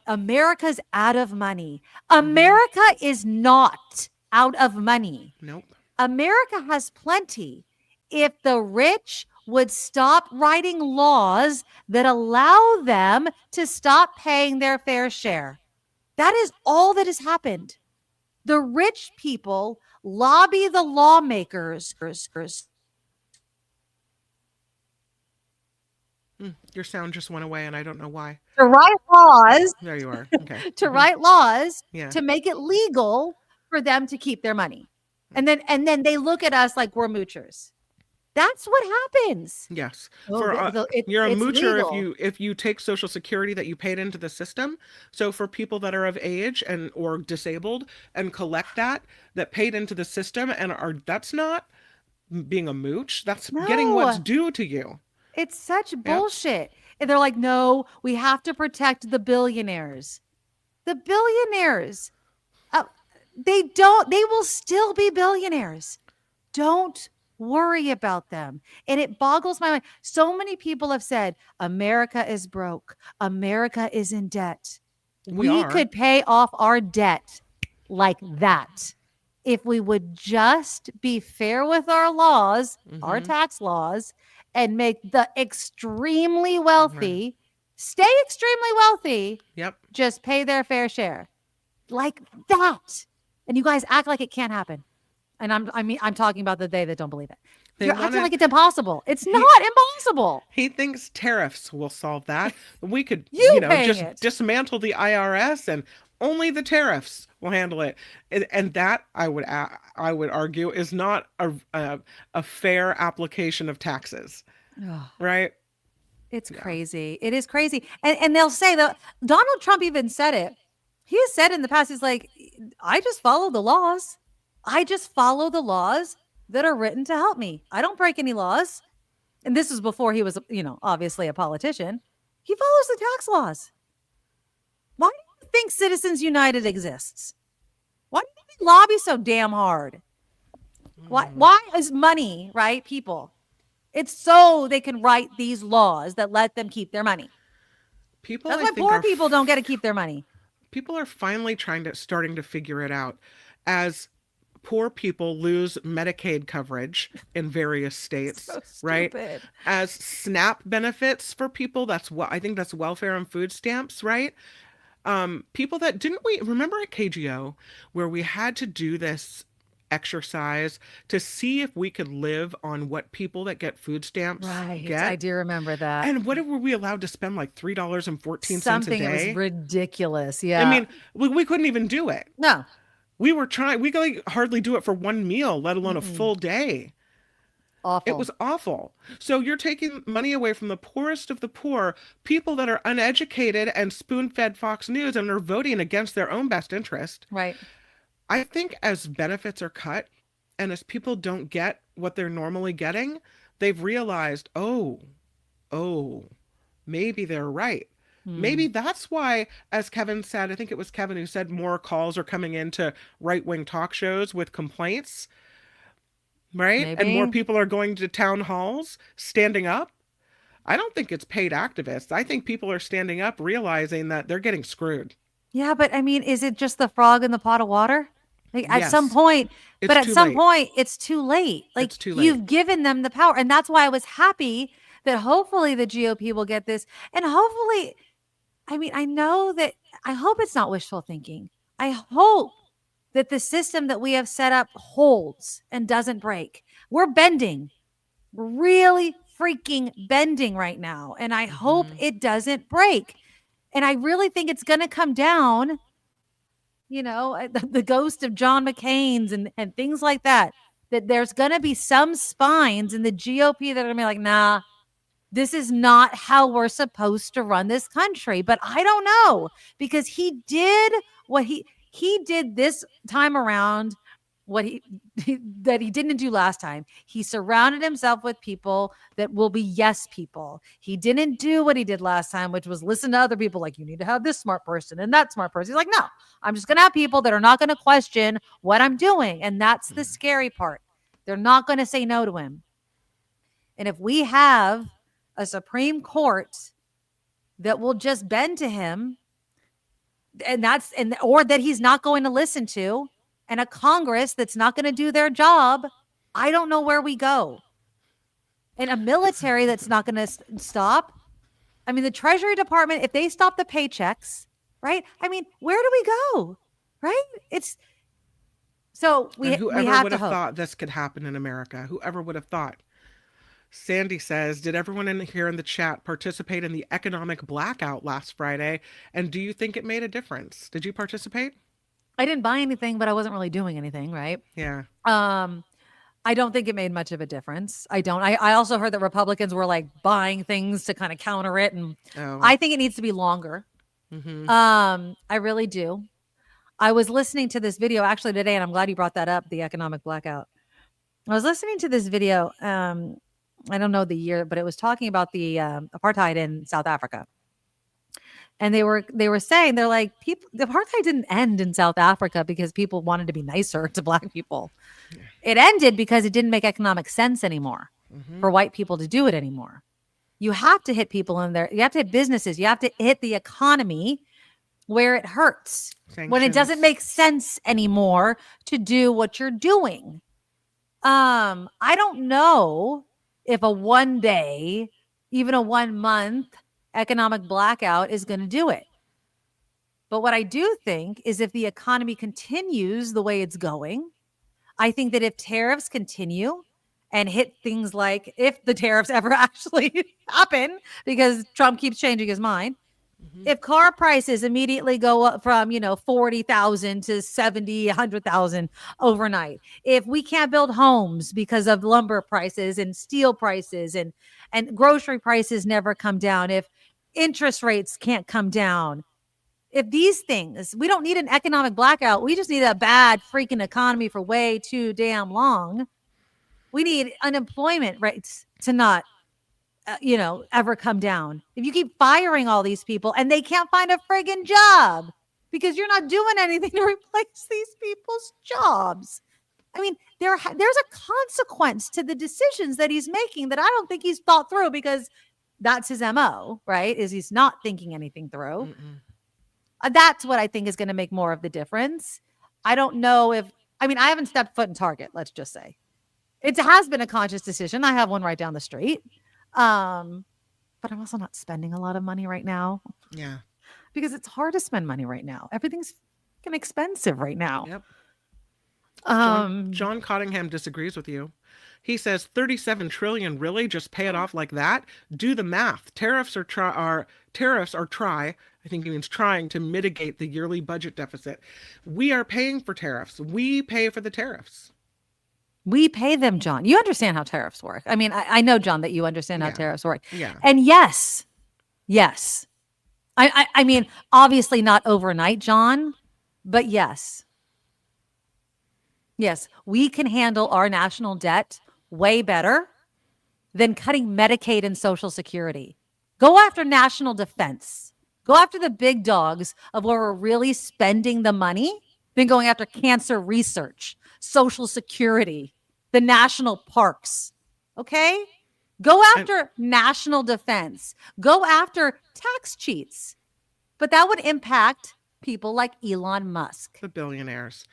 America's out of money. America is not out of money. Nope. America has plenty. If the rich would stop writing laws that allow them to stop paying their fair share. That is all that has happened. The rich people lobby the lawmakers. Your sound just went away, and I don't know why. To write laws. There you are. Okay. To write laws Yeah. to make it legal for them to keep their money. And then they look at us like we're moochers. That's what happens. Yes. Oh, You're a it's moocher legal. if you take Social Security that you paid into the system. So for people that are of age and or disabled and collect that paid into the system and that's not being a mooch. That's getting what's due to you. It's such bullshit. And they're like, no, we have to protect the billionaires. The billionaires, they will still be billionaires. Don't worry about them. And it boggles my mind. So many people have said, America is broke. America is in debt. We could pay off our debt like that if we would just be fair with our laws, our tax laws, and make the extremely wealthy stay extremely wealthy. Yep. Just pay their fair share. Like that. And you guys act like it can't happen. And I'm talking about the they that don't believe it. You're acting like it's impossible. It's not impossible. He thinks tariffs will solve that. We could, just dismantle the IRS and only the tariffs will handle it. And that I would argue is not a fair application of taxes, right? It's crazy. It is crazy. And they'll say that Donald Trump even said it. He has said in the past, he's like, I just follow the laws. I just follow the laws that are written to help me. I don't break any laws. And this was before he was, obviously a politician. He follows the tax laws. Why do you think Citizens United exists? Why do you think lobby so damn hard? Why is money, right, people? It's so they can write these laws that let them keep their money. That's why poor people don't get to keep their money. People are finally starting to figure it out as poor people lose Medicaid coverage in various states, right? As SNAP benefits for people, I think that's welfare and food stamps, right? People that didn't we remember at KGO where we had to do this exercise to see if we could live on what people that get food stamps get. I do remember that. And what were we allowed to spend, like $3.14 a day? Something was ridiculous. Yeah. I mean, we couldn't even do it. No. We were trying. We could hardly do it for one meal, let alone a full day. Awful. It was awful. So you're taking money away from the poorest of the poor, people that are uneducated and spoon-fed Fox News and are voting against their own best interest. Right. I think as benefits are cut and as people don't get what they're normally getting, they've realized, oh, maybe they're right. Maybe that's why, as Kevin said, I think it was Kevin who said more calls are coming into right-wing talk shows with complaints, right? Maybe. And more people are going to town halls, standing up. I don't think it's paid activists. I think people are standing up realizing that they're getting screwed. Yeah, but I mean, is it just the frog in the pot of water? Like at Yes. some point, It's at too some late. point, it's too late. Like It's too late. you've given them the power. And that's why I was happy that hopefully the GOP will get this. And hopefully, I mean, I know that I hope it's not wishful thinking. I hope that the system that we have set up holds and doesn't break. We're bending, really freaking bending right now. And I hope it doesn't break. And I really think it's going to come down, the ghost of John McCain's and things like that there's going to be some spines in the GOP that are going to be like, nah, this is not how we're supposed to run this country. But I don't know, because he did what he did this time around, what that he didn't do last time. He surrounded himself with people that will be yes people. He didn't do what he did last time, which was listen to other people like, you need to have this smart person and that smart person. He's like, no, I'm just going to have people that are not going to question what I'm doing. And that's the scary part. They're not going to say no to him. And if we have a Supreme Court that will just bend to him, or that he's not going to listen to, and a Congress that's not going to do their job, I don't know where we go. And a military that's not going to stop. I mean, the Treasury Department, if they stop the paychecks, right? I mean, where do we go? Right? Whoever have would to have hope. thought this could happen in America? Whoever would have thought? Sandy says, did everyone here in the chat participate in the economic blackout last Friday? And do you think it made a difference? Did you participate? I didn't buy anything, but I wasn't really doing anything, right? Yeah. I don't think it made much of a difference. I don't. I also heard that Republicans were like buying things to kind of counter it. And I think it needs to be longer. I really do. I was listening to this video actually today, and I'm glad you brought that up, the economic blackout. I was listening to this video. I don't know the year, but it was talking about the apartheid in South Africa. And they were saying, they're like, the apartheid didn't end in South Africa because people wanted to be nicer to black people. Yeah. It ended because it didn't make economic sense anymore for white people to do it anymore. You have to hit people in there. You have to hit businesses. You have to hit the economy where it hurts. Sanctions. When it doesn't make sense anymore to do what you're doing. I don't know if a 1 day, even a 1 month economic blackout is going to do it. But what I do think is if the economy continues the way it's going, I think that if tariffs continue and hit things like, if the tariffs ever actually happen, because Trump keeps changing his mind, if car prices immediately go up from, 40,000 to 70, 100,000 overnight, if we can't build homes because of lumber prices and steel prices and grocery prices never come down, if interest rates can't come down, if these things, we don't need an economic blackout. We just need a bad freaking economy for way too damn long. We need unemployment rates to not ever come down. If you keep firing all these people and they can't find a friggin' job because you're not doing anything to replace these people's jobs. I mean, there's a consequence to the decisions that he's making that I don't think he's thought through, because that's his MO, right? Is he's not thinking anything through. That's what I think is going to make more of the difference. I don't know I haven't stepped foot in Target, let's just say. It has been a conscious decision. I have one right down the street. But I'm also not spending a lot of money right now. Yeah. Because it's hard to spend money right now. Everything's fucking expensive right now. Yep. John Cottingham disagrees with you. He says 37 trillion, really? Just pay it off like that? Do the math. Tariffs are I think he means trying to mitigate the yearly budget deficit. We are paying for tariffs. We pay for the tariffs. We pay them, John. You understand how tariffs work. I mean, I know, John, that you understand how tariffs work. Yeah. And yes. I mean, obviously not overnight, John, but yes. Yes, we can handle our national debt way better than cutting Medicaid and Social Security. Go after national defense. Go after the big dogs of where we're really spending the money than going after cancer research, Social Security, the national parks. Okay? Go after national defense. Go after tax cheats. But that would impact people like Elon Musk. The billionaires.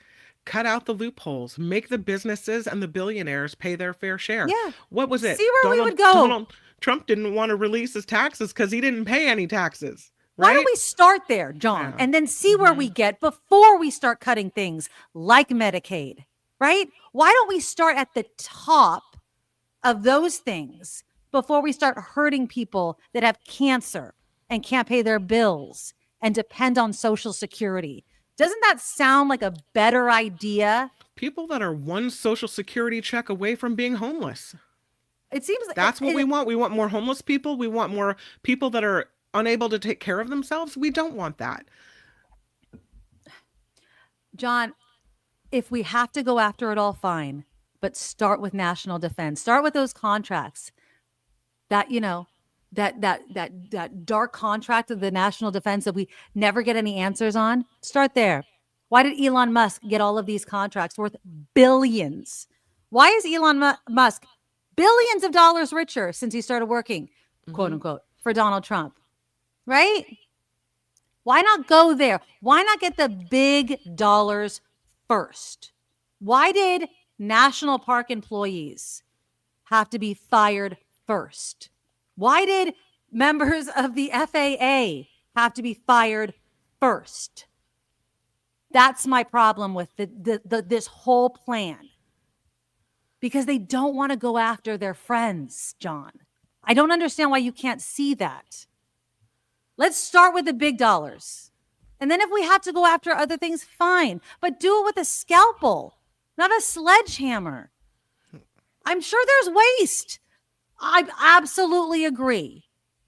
Cut out the loopholes. Make the businesses and the billionaires pay their fair share. Yeah. What was it? See where we would go. Donald Trump didn't want to release his taxes because he didn't pay any taxes. Why don't right? we start there, John, Yeah. and then see where we get before we start cutting things like Medicaid, right? Why don't we start at the top of those things before we start hurting people that have cancer and can't pay their bills and depend on Social Security? Doesn't that sound like a better idea? People that are one Social Security check away from being homeless. It seems like That's what we want. We want more homeless people. We want more people that are unable to take care of themselves. We don't want that. John, if we have to go after it all, fine, but start with national defense. Start with those contracts that, that dark contract of the national defense that we never get any answers on. Start there. Why did Elon Musk get all of these contracts worth billions? Why is Elon Musk billions of dollars richer since he started working, quote unquote, for Donald Trump? Right? Why not go there? Why not get the big dollars first? Why did national park employees have to be fired first? Why did members of the FAA have to be fired first? That's my problem with this whole plan. Because they don't want to go after their friends, John. I don't understand why you can't see that. Let's start with the big dollars. And then if we have to go after other things, fine. But do it with a scalpel, not a sledgehammer. I'm sure there's waste. I absolutely agree.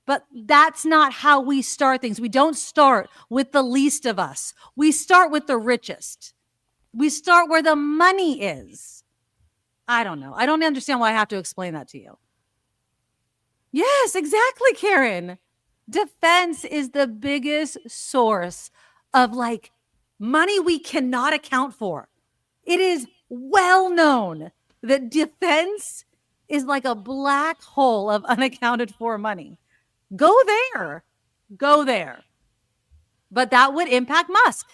But that's not how we start things. We don't start with the least of us. We start with the richest. We start where the money is. I don't know. I don't understand why I have to explain that to you. Yes, exactly, Karen. Defense is the biggest source of money we cannot account for. It is well known that defense is like a black hole of unaccounted for money. Go there. Go there. But that would impact Musk.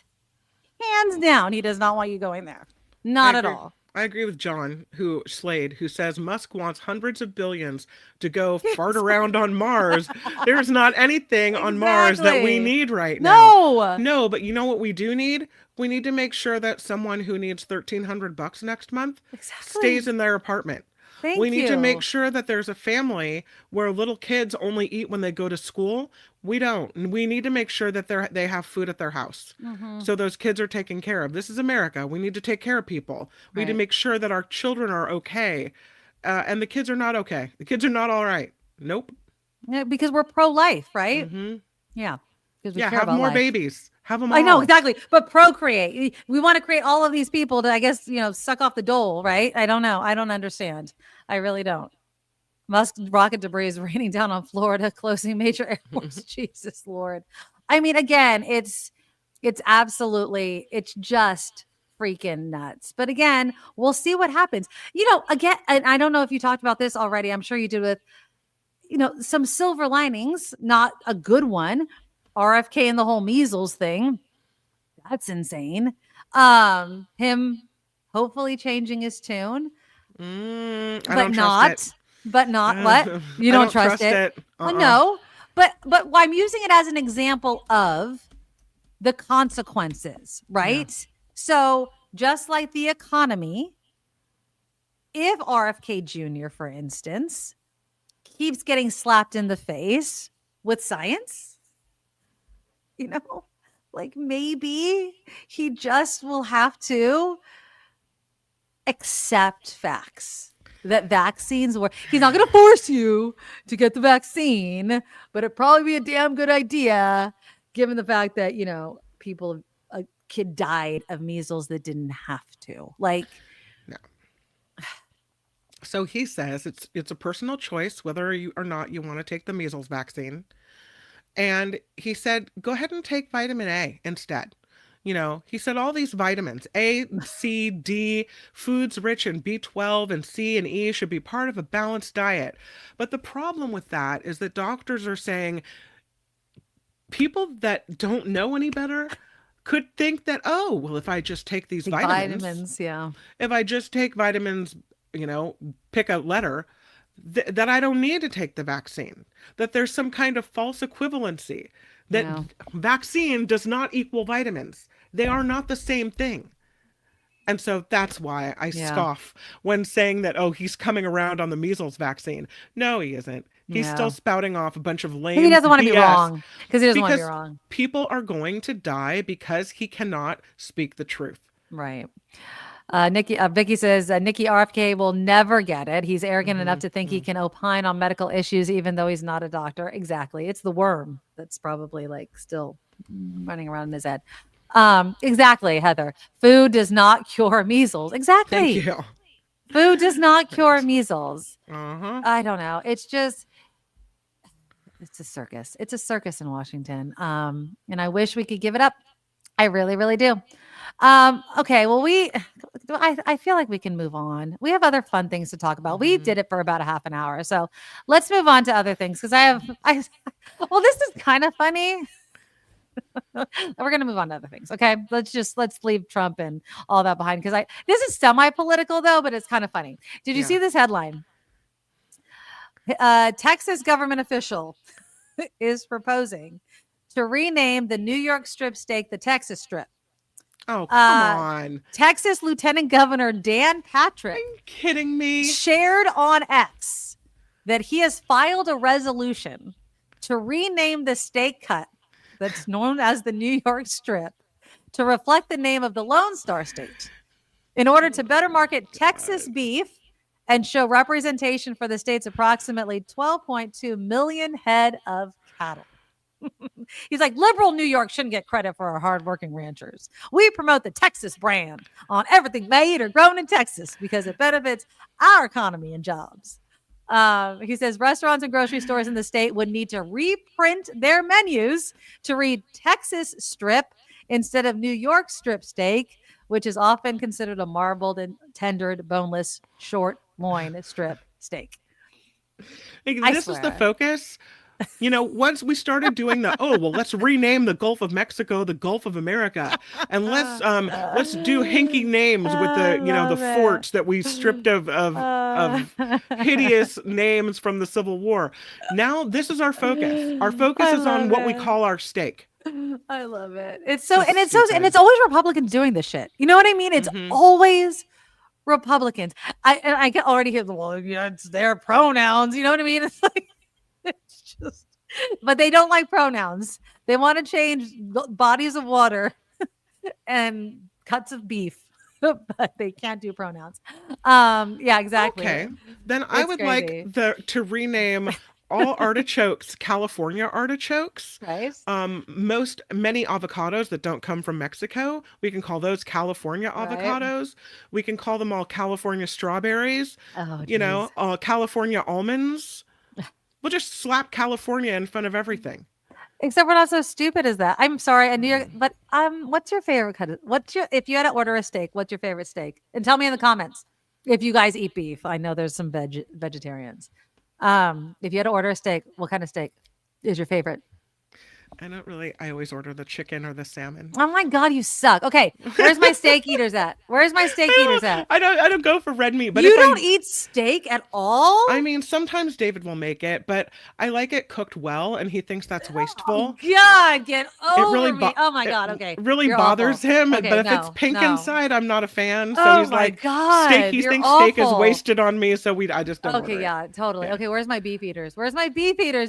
Hands down, he does not want you going there. Not at all. I agree with John Slade, who says Musk wants hundreds of billions to go fart around on Mars. There's not anything on Mars that we need right now. No, but you know what we do need? We need to make sure that someone who needs $1,300 next month stays in their apartment. We need to make sure that there's a family where little kids only eat when they go to school. We don't. And we need to make sure that they have food at their house. So those kids are taken care of. This is America. We need to take care of people. We need to make sure that our children are okay. And the kids are not okay. The kids are not all right. Nope. Yeah, because we're pro-life, right? Yeah. Because we care have about more life. babies. Have them all. I know, exactly. But procreate. We want to create all of these people to, I guess, suck off the dole, right? I don't know. I don't understand. I really don't. Musk rocket debris is raining down on Florida, closing major airports. Jesus Lord. I mean, again, it's absolutely, it's just freaking nuts. But again, we'll see what happens. Again, and I don't know if you talked about this already. I'm sure you did with, some silver linings, not a good one. RFK and the whole measles thing. That's insane. Him hopefully changing his tune. But not what? You don't trust it? No. But I'm using it as an example of the consequences, right? Yeah. So just like the economy, if RFK Jr., for instance, keeps getting slapped in the face with science, maybe he just will have to accept facts that vaccines work. He's not going to force you to get the vaccine, but it'd probably be a damn good idea given the fact that, a kid died of measles that didn't have to. No. So he says it's a personal choice whether you or not you want to take the measles vaccine. And he said, go ahead and take vitamin A instead. He said all these vitamins, A, C, D, foods rich in B12 and C and E should be part of a balanced diet. But the problem with that is that doctors are saying people that don't know any better could think that, if I just take these vitamins, if I just take vitamins, pick a letter, that I don't need to take the vaccine, that there's some kind of false equivalency, that Yeah. vaccine does not equal vitamins. They are not the same thing. And so that's why I Yeah. scoff when saying that, oh, he's coming around on the measles vaccine. No, he isn't. He's still No. spouting off a bunch of 'Cause lame he doesn't want to be BS wrong. Because he doesn't want to be because wrong. people are going to die because he cannot speak the truth. Right. Vicky says Nikki RFK will never get it. He's arrogant enough to think he can opine on medical issues, even though he's not a doctor. Exactly. It's the worm that's probably like still running around in his head. Exactly, Heather. Food does not cure measles. Exactly. Thank you. Food does not cure measles. Uh-huh. I don't know. It's a circus. It's a circus in Washington. And I wish we could give it up. I really, really do. Okay. Well, I feel like we can move on. We have other fun things to talk about. We did it for about a half an hour. So let's move on to other things. Cause well, this is kind of funny. We're going to move on to other things. Okay. Let's leave Trump and all that behind. Cause this is semi-political though, but it's kind of funny. Did you see this headline? Texas government official is proposing to rename the New York strip steak the Texas strip. Oh, come on. Texas Lieutenant Governor Dan Patrick. Are you kidding me? Shared on X that he has filed a resolution to rename the steak cut that's known as the New York strip to reflect the name of the Lone Star State in order to better market Texas beef and show representation for the state's approximately 12.2 million head of cattle. He's like, liberal New York shouldn't get credit for our hardworking ranchers. We promote the Texas brand on everything made or grown in Texas because it benefits our economy and jobs. He says restaurants and grocery stores in the state would need to reprint their menus to read Texas strip instead of New York strip steak, which is often considered a marbled and tendered, boneless, short loin strip steak. This is the focus. Once we started doing let's rename the Gulf of Mexico the Gulf of America, and let's do hinky names with the forts that we stripped of hideous names from the Civil War. Now this is our focus. Our focus is on what we call our steak. I love it. It's always Republicans doing this shit. You know what I mean? It's always Republicans. I can already hear it's their pronouns. You know what I mean? It's like. It's just, but they don't like pronouns. They want to change bodies of water and cuts of beef, but they can't do pronouns. Yeah, exactly. Okay, then I would crazy. like to rename all artichokes California artichokes. Right. Many avocados that don't come from Mexico, we can call those California avocados. We can call them all California strawberries. Oh, California almonds. We'll just slap California in front of everything. Except we're not so stupid as that. I'm sorry, New York, but what's your favorite cut? If you had to order a steak, what's your favorite steak? And tell me in the comments if you guys eat beef. I know there's some vegetarians. If you had to order a steak, what kind of steak is your favorite? I always order the chicken or the salmon. Oh my God, you suck. Okay, where's my steak eaters at? I don't go for red meat. But you don't eat steak at all? I mean, sometimes David will make it, but I like it cooked well, and he thinks that's wasteful. Oh God, get over me. Oh my God, okay. It really bothers him, but if it's pink inside, I'm not a fan. So he's like, God, steak. He thinks steak is wasted on me, so I just don't order it. Yeah, totally. Yeah. Okay, where's my beef eaters?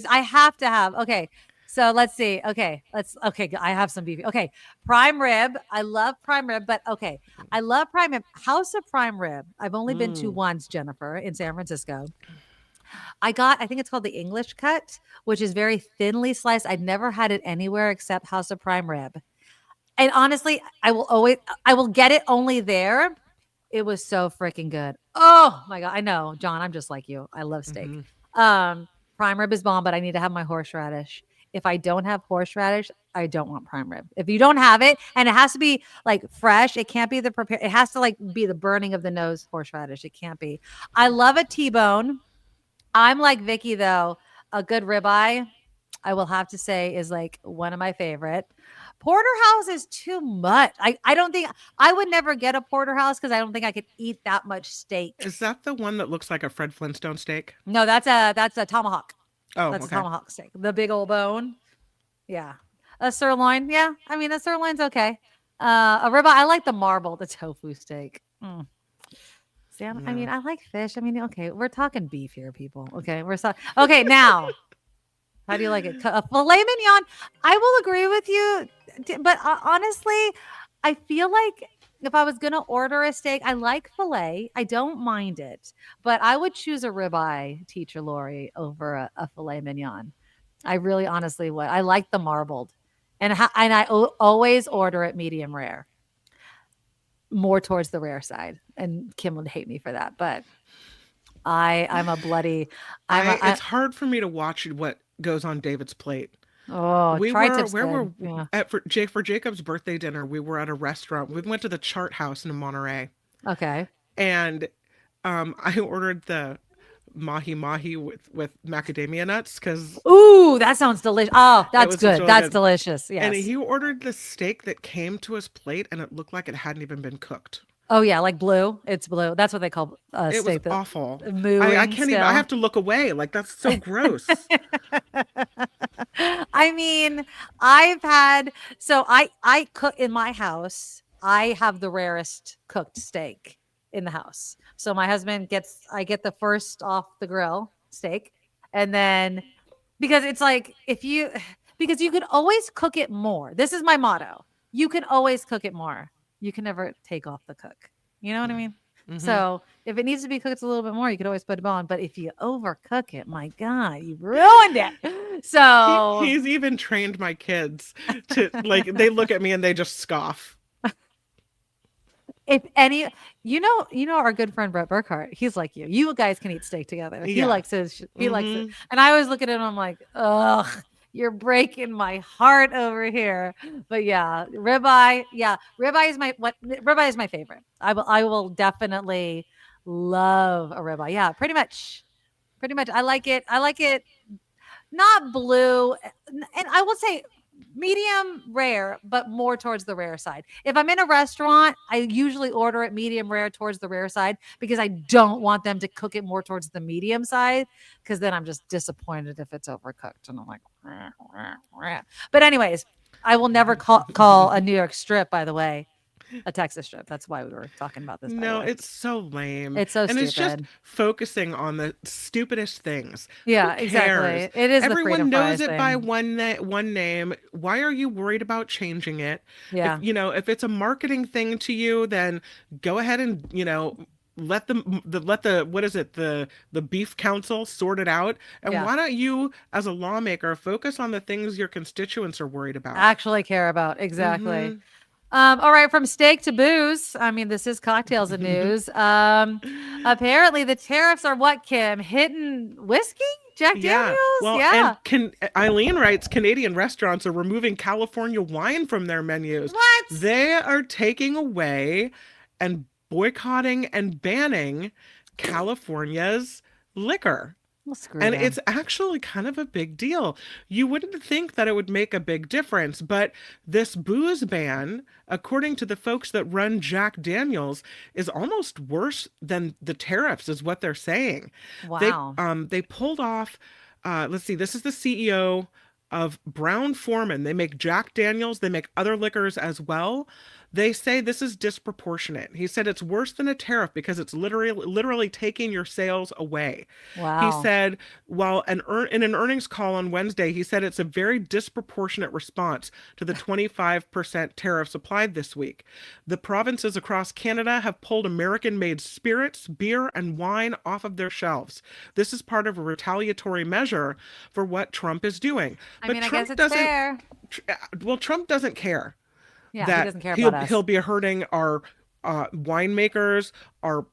I have to have. Okay. So let's see. Okay, I have some beef. Okay, prime rib. I love prime rib, but okay, I love prime rib. House of Prime Rib. I've only been to once, Jennifer, in San Francisco. I think it's called the English cut, which is very thinly sliced. I'd never had it anywhere except House of Prime Rib. And honestly, I will get it only there. It was so freaking good. Oh my God. I know, John, I'm just like you. I love steak. Prime rib is bomb, but I need to have my horseradish. If I don't have horseradish, I don't want prime rib. If you don't have it, and it has to be like fresh, it can't be the prepared. It has to like be the burning of the nose horseradish. It can't be. I love a T-bone. I'm like Vicky though. A good ribeye, I will have to say, is like one of my favorite. Porterhouse is too much. I don't think I would never get a porterhouse because I don't think I could eat that much steak. Is that the one that looks like a Fred Flintstone steak? No, that's a tomahawk. Oh, that's okay. a tomahawk steak. The big old bone. Yeah. A sirloin, yeah. I mean, a sirloin's okay. A ribeye, I like the marble, the tofu steak. Mm. See, I mean, No. I like fish. I mean, okay, we're talking beef here, people. Okay, okay. Now, how do you like it? A filet mignon. I will agree with you, but honestly, I feel like if I was gonna order a steak, I like filet. I don't mind it, but I would choose a ribeye, Teacher Lori, over a filet mignon. I really, honestly would. I like the marbled, and I always order it medium rare, more towards the rare side. And Kim would hate me for that, but I'm a bloody. It's hard for me to watch what goes on David's plate. Oh, tri-tip's Where good. were Yeah. at for Jacob's birthday dinner, we were at a restaurant. We went to the Chart House in Monterey, Okay. and I ordered the mahi mahi with macadamia nuts because Ooh, that sounds delicious. Oh, it that's was good. really That's good. delicious. And Yes. he ordered the steak that came to his plate, and it looked like it hadn't even been cooked. Oh yeah, like blue. It's blue. That's what they call It was steak that awful. I mooing can't even. I still. have to look away. Like that's so gross. I mean, I've had I cook in my house. I have the rarest cooked steak in the house. So my husband gets I get the first off the grill steak, and then because it's like if you because you can always cook it more. This is my motto. You can always cook it more. You can never take off the cook. You know what I mean? Mhm. So if it needs to be cooked a little bit more, you could always put it on. But if you overcook it, my God, you ruined it. So He's even trained my kids to like. They look at me and they just scoff. if any, our good friend Brett Burkhart, he's like you. You guys can eat steak together. He Yeah. likes his. He likes it. Mhm. And I always look at him. I'm like, ugh. You're breaking my heart over here. But yeah, ribeye. Yeah, ribeye is my favorite. I will definitely love a ribeye. Yeah, pretty much. Pretty much. I like it. I like it not blue. And I will say medium rare, but more towards the rare side. If I'm in a restaurant, I usually order it medium rare towards the rare side because I don't want them to cook it more towards the medium side because then I'm just disappointed if it's overcooked. And I'm like, "Rah, rah, rah." But anyways, I will never call a New York strip, by the way, a Texas strip. That's why we were talking about this, by the No, way. it's so lame. It's so And it's just stupid. focusing on the stupidest things. Yeah, Who exactly. cares? It is the Everyone freedom knows fries it by thing. one name. Why are you worried about changing it? Yeah. If it's a marketing thing to you, then go ahead and, let the what is it, the beef council sort it out. And Yeah. why don't you as a lawmaker focus on the things your constituents are worried about? Actually care about. Exactly. Mhm. All right, from steak to booze. I mean, this is cocktails and news. Apparently the tariffs are what, Kim? Hitting whiskey? Jack Yeah. Daniels? Well, Yeah. and Eileen writes Canadian restaurants are removing California wine from their menus. What? They are taking away and boycotting and banning California's liquor. Well, screw And them. it's actually kind of a big deal. You wouldn't think that it would make a big difference, but this booze ban, according to the folks that run Jack Daniels, is almost worse than the tariffs, is what they're saying. Wow. They pulled off. Let's see. This is the CEO of Brown Forman. They make Jack Daniels. They make other liquors as well. They say this is disproportionate. He said it's worse than a tariff because it's literally taking your sales away. He Wow. said, while in an earnings call on Wednesday, he said it's a very disproportionate response to the 25% tariffs applied this week. The provinces across Canada have pulled American-made spirits, beer, and wine off of their shelves. This is part of a retaliatory measure for what Trump is doing. I mean, I guess it's fair. Well, Trump doesn't care Yeah, that he doesn't care about us. he'll be hurting our winemakers, our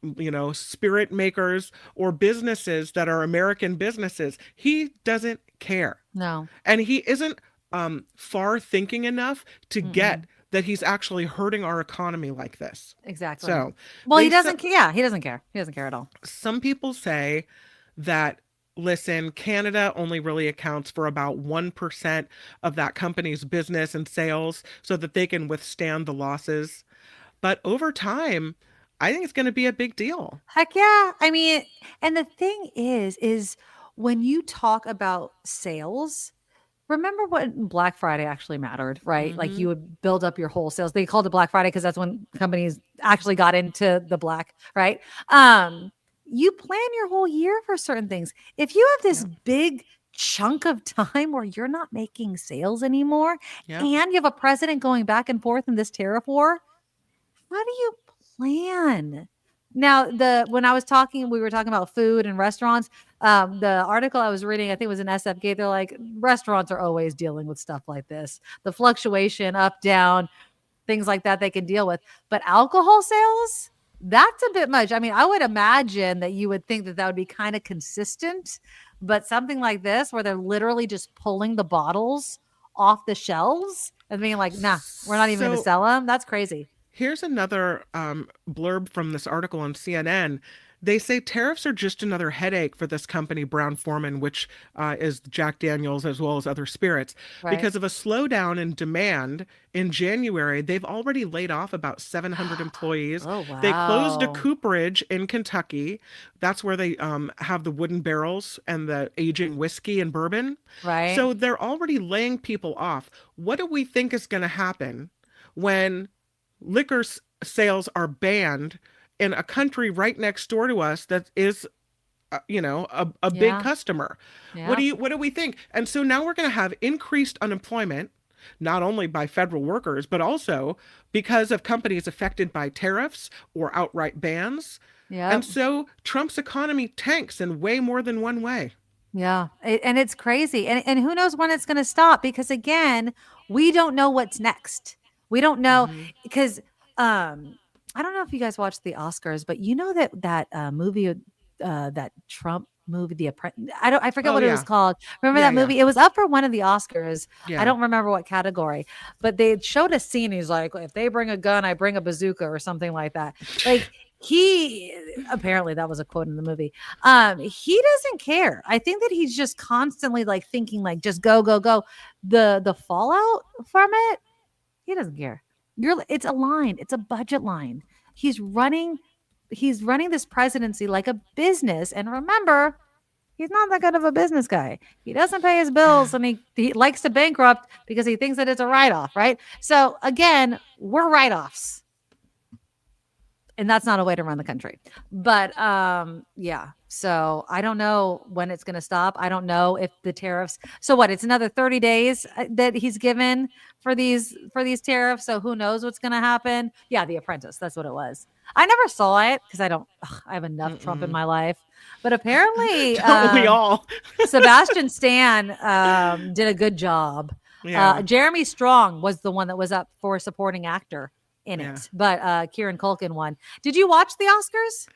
spirit makers, or businesses that are American businesses. He doesn't care, No. and he isn't far thinking enough to get that he's actually hurting our economy like this. Exactly. So, Well, he they sa- doesn't care. Yeah, he doesn't care. He doesn't care at all. some people say that, listen, Canada only really accounts for about 1% of that company's business and sales so that they can withstand the losses. But over time, I think it's going to be a big deal. Heck yeah. I mean, and the thing is when you talk about sales, remember when Black Friday actually mattered, right? Like Mhm. you would build up your wholesales. They called it Black Friday because that's when companies actually got into the black, right? You plan your whole year for certain things. If you have this Yep. big chunk of time where you're not making sales anymore Yep. and you have a president going back and forth in this tariff war, how do you plan? Now, when I was talking, we were talking about food and restaurants. The article I was reading, I think it was in SFK. They're like, restaurants are always dealing with stuff like this, the fluctuation up, down, things like that they can deal with. But alcohol sales, that's a bit much. I mean, I would imagine that you would think that that would be kind of consistent, but something like this, where they're literally just pulling the bottles off the shelves and being like, nah, we're not even going to So sell them. That's crazy. here's another blurb from this article on CNN. They say tariffs are just another headache for this company, Brown-Forman, which is Jack Daniels as well as other spirits. Right. Because of a slowdown in demand in January, they've already laid off about 700 employees. Oh, They closed a wow. cooperage in Kentucky. That's where they have the wooden barrels and the aging whiskey and bourbon. Right. So they're already laying people off. What do we think is going to happen when sales are banned in a country right next door to us that is a big Yeah. customer? Yeah. What do we think? And so now we're going to have increased unemployment, not only by federal workers but also because of companies affected by tariffs or outright bans. And Yep. so Trump's economy tanks in way more than one way. Yeah. And it's crazy. And who knows when it's going to stop? Because again, we don't know what's next. We don't know Hmm. because I don't know if you guys watched the Oscars, but you know that movie that Trump movie, I forget Oh what it was yeah. called. Remember Yeah, that yeah. movie? It was up for one of the Oscars. I Yeah. don't remember what category, but they showed a scene. He's like, if they bring a gun, I bring a bazooka or something like that. Like he apparently that was a quote in the movie. He doesn't care. I think that he's just constantly like thinking like just go, go, go. The fallout from it, he doesn't care. It's a line, it's a budget line. He's running this presidency like a business. And remember, he's not that good of a business guy. He doesn't pay his bills and he likes to bankrupt because he thinks that it's a write-off, right? So again, we're write-offs. And that's not a way to run the country. But yeah. So I don't know when it's going to stop. I don't know if the tariffs. So what? It's another 30 days that he's given for these tariffs. So who knows what's going to happen? Yeah, The Apprentice. That's what it was. I never saw it because I have enough Trump in Mm-mm. my life. But apparently, Don't we all? Sebastian Stan did a good job. Yeah. Jeremy Strong was the one that was up for supporting actor in Yeah. it, but Kieran Culkin won. Did you watch the Oscars?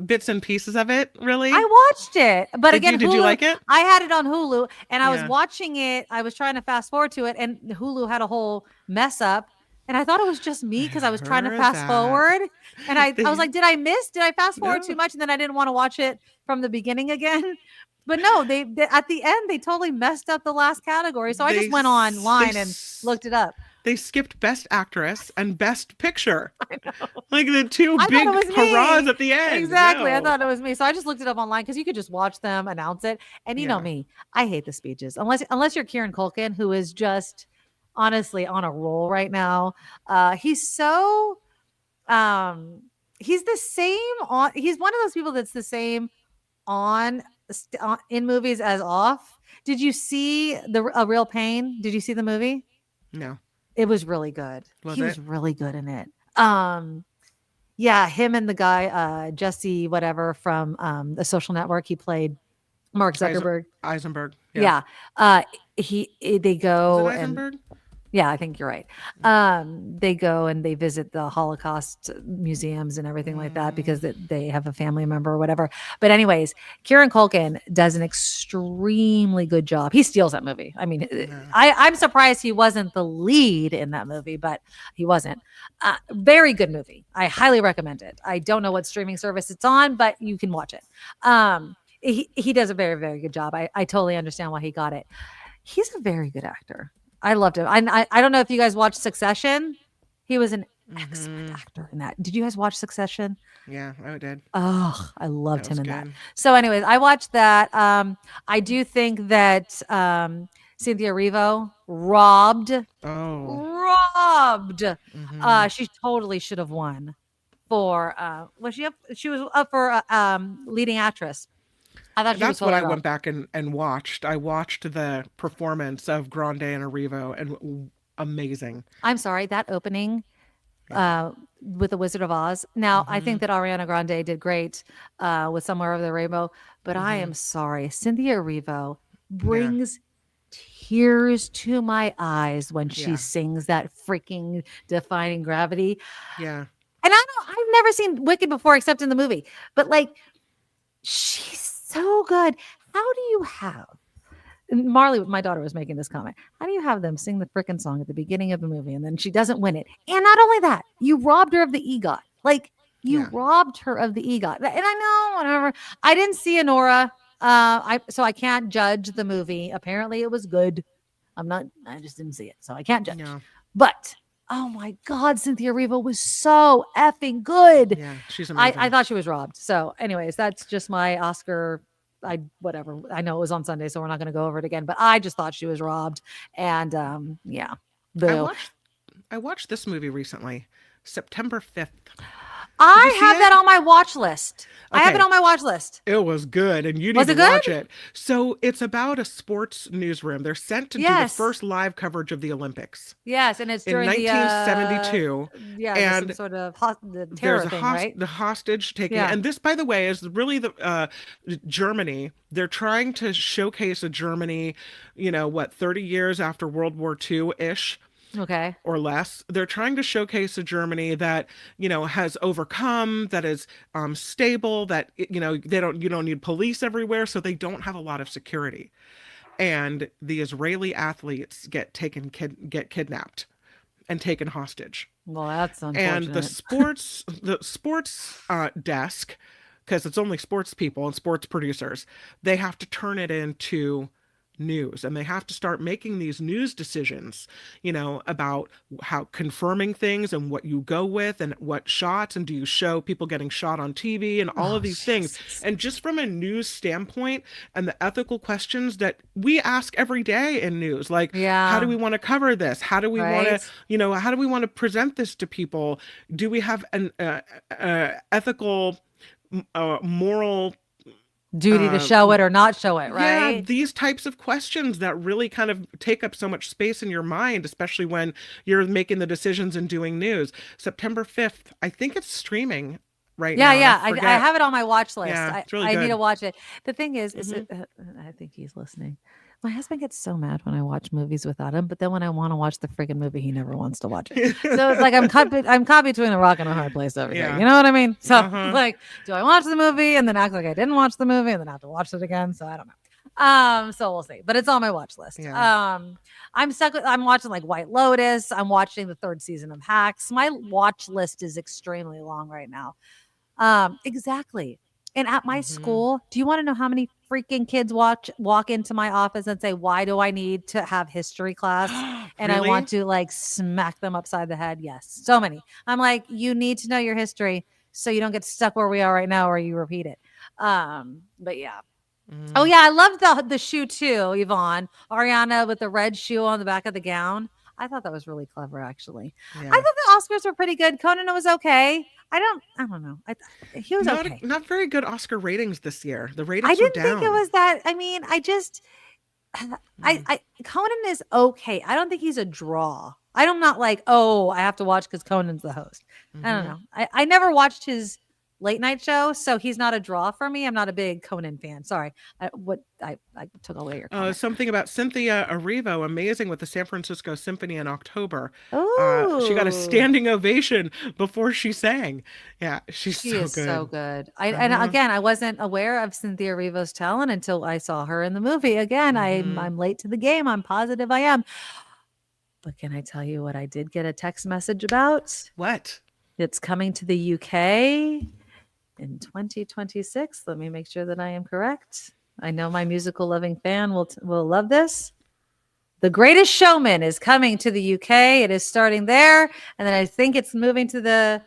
Bits and pieces of it, really. I watched it, but Did you? again, Did you Hulu, like it? I had it on Hulu, and I was Yeah. watching it. I was trying to fast forward to it, and Hulu had a whole mess up. And I thought it was just me because I was trying to Heard fast that. forward. And I was They- like, did I fast forward No. too much? And then I didn't want to watch it from the beginning again. But no, they at the end, they totally messed up the last category. So I They just went s- online they and s- looked it up. They skipped Best Actress and Best Picture. Like the two I thought big it was me. hurrahs at the end. Exactly. I No. thought it was me. So I just looked it up online because you could just watch them announce it. And you know Yeah. me, I hate the speeches. Unless you're Kieran Culkin, who is just honestly on a roll right now. He's so he's the same on he's one of those people that's the same on in movies as off. Did you see A Real Pain? Did you see the movie? No. It was really good. Was He was it? really good in it. Yeah, him and the guy, Jesse, whatever from The Social Network. He played Mark Zuckerberg. Eisenberg. Yeah. They go Was it and Eisenberg? yeah, I think you're right. They go and they visit the Holocaust museums and everything like that because they have a family member or whatever. But anyways, Kieran Culkin does an extremely good job. He steals that movie. I mean, I'm surprised he wasn't the lead in that movie, but he wasn't. Very good movie. I highly recommend it. I don't know what streaming service it's on, but you can watch it. He does a very, very good job. I totally understand why he got it. He's a very good actor. I loved him. I don't know if you guys watched Succession. He was an excellent actor in that. Did you guys watch Succession? Yeah, I did. Oh, I loved That was him in that. good. So anyways, I watched that. I do think that Cynthia Erivo robbed. Oh. She Totally should have won for was she up? She was up for leading actress. I thought she was That's what totally I went robbed. back and watched. I watched the performance of Grande and Arrivo, and amazing. I'm sorry, that opening Yeah. with the Wizard of Oz. Now, I Hmm. think that Ariana Grande did great with Somewhere Over the Rainbow, but I Hmm. am sorry, Cynthia Erivo Yeah. brings tears to my eyes when she Yeah. sings that freaking Defying Gravity. Yeah. And I've never seen Wicked before except in the movie, but like she's so good. How do you have and Marley, my daughter, was making this comment. How do you have them sing the frickin' song at the beginning of the movie and then she doesn't win it? And not only that, you robbed her of the EGOT. Like you Yeah. robbed her of the EGOT. And I know, whatever. I didn't see Honora. So I can't judge the movie. Apparently it was good. I just didn't see it. So I can't judge. Yeah. But oh my God, Cynthia Erivo was so effing good. Yeah. She's amazing. I thought she was robbed. So, anyways, that's just my Oscar. Whatever. I know it was on Sunday, so we're not going to go over it again. But I just thought she was robbed, and yeah, I boo. watched this movie recently, September 5th. I see have it? that on my watch list. I have it Okay. on my watch list. It was good, and you need Was to it good? watch it. So it's about a sports newsroom. They're sent to do the Yes. first live coverage of the Olympics Yes, and it's in during 1972. yeah, and some sort of the There's terror a thing, right? the hostage taking, Yeah. and this, by the way, is really the Germany. They're trying to showcase a Germany, 30 years after World War II ish. Okay. Or less. They're trying to showcase a Germany that has overcome, that is stable, that you don't need police everywhere, so they don't have a lot of security. And the Israeli athletes get kidnapped and taken hostage. Well, that's And unfortunate. the sports desk, because it's only sports people and sports producers, they have to turn it into news, and they have to start making these news decisions about how confirming things and what you go with and what shots, and do you show people getting shot on TV and all of these things. And just from a news standpoint and the ethical questions that we ask every day in news, like how do we want to cover this, how do we want to how do we want to present this to people, do we have an ethical moral duty to show it or not show it, right? Yeah, these types of questions that really kind of take up so much space in your mind, especially when you're making the decisions and doing news. September 5th, I think it's streaming right now. Yeah. I have it on my watch list. Yeah, it's really I need good. to watch it. The thing is I think he's listening. My husband gets so mad when I watch movies without him, but then when I want to watch the friggin' movie, he never wants to watch it. So it's like I'm caught between a rock and a hard place over here. Yeah. You know what I mean? So Uh-huh. like, do I watch the movie and then act like I didn't watch the movie and then have to watch it again? So I don't know. So we'll see. But it's on my watch list. Yeah. I'm watching like White Lotus. I'm watching the 3rd season of Hacks. My watch list is extremely long right now. Exactly. And at my school, do you want to know how many freaking kids walk into my office and say, why do I need to have history class? And I want to like smack them upside the head. Yes. So many. I'm like, you need to know your history so you don't get stuck where we are right now or you repeat it. But yeah. Oh yeah. I love the shoe too, Yvonne. Ariana with the red shoe on the back of the gown. I thought that was really clever, actually. Yeah. I thought the Oscars were pretty good. Conan was okay. I don't know. He was okay. Not very good Oscar ratings this year. The ratings I are didn't down. think it was that. I mean, I just, Conan is okay. I don't think he's a draw. I'm not like, oh, I have to watch because Conan's the host. I don't know. I never watched his late night show, so he's not a draw for me. I'm not a big Conan fan. Sorry. I took away your comment. Something about Cynthia Erivo, amazing with the San Francisco Symphony in October. Oh, she got a standing ovation before she sang. Yeah, she is so good. good. And again, I wasn't aware of Cynthia Erivo's talent until I saw her in the movie. Again, I'm late to the game. I'm positive I am. But can I tell you what I did get a text message about? What? It's coming to the UK in 2026. Let me make sure that I am correct. I know my musical loving fan will love this. The Greatest Showman is coming to the UK. It is starting there, and then I think it's moving to the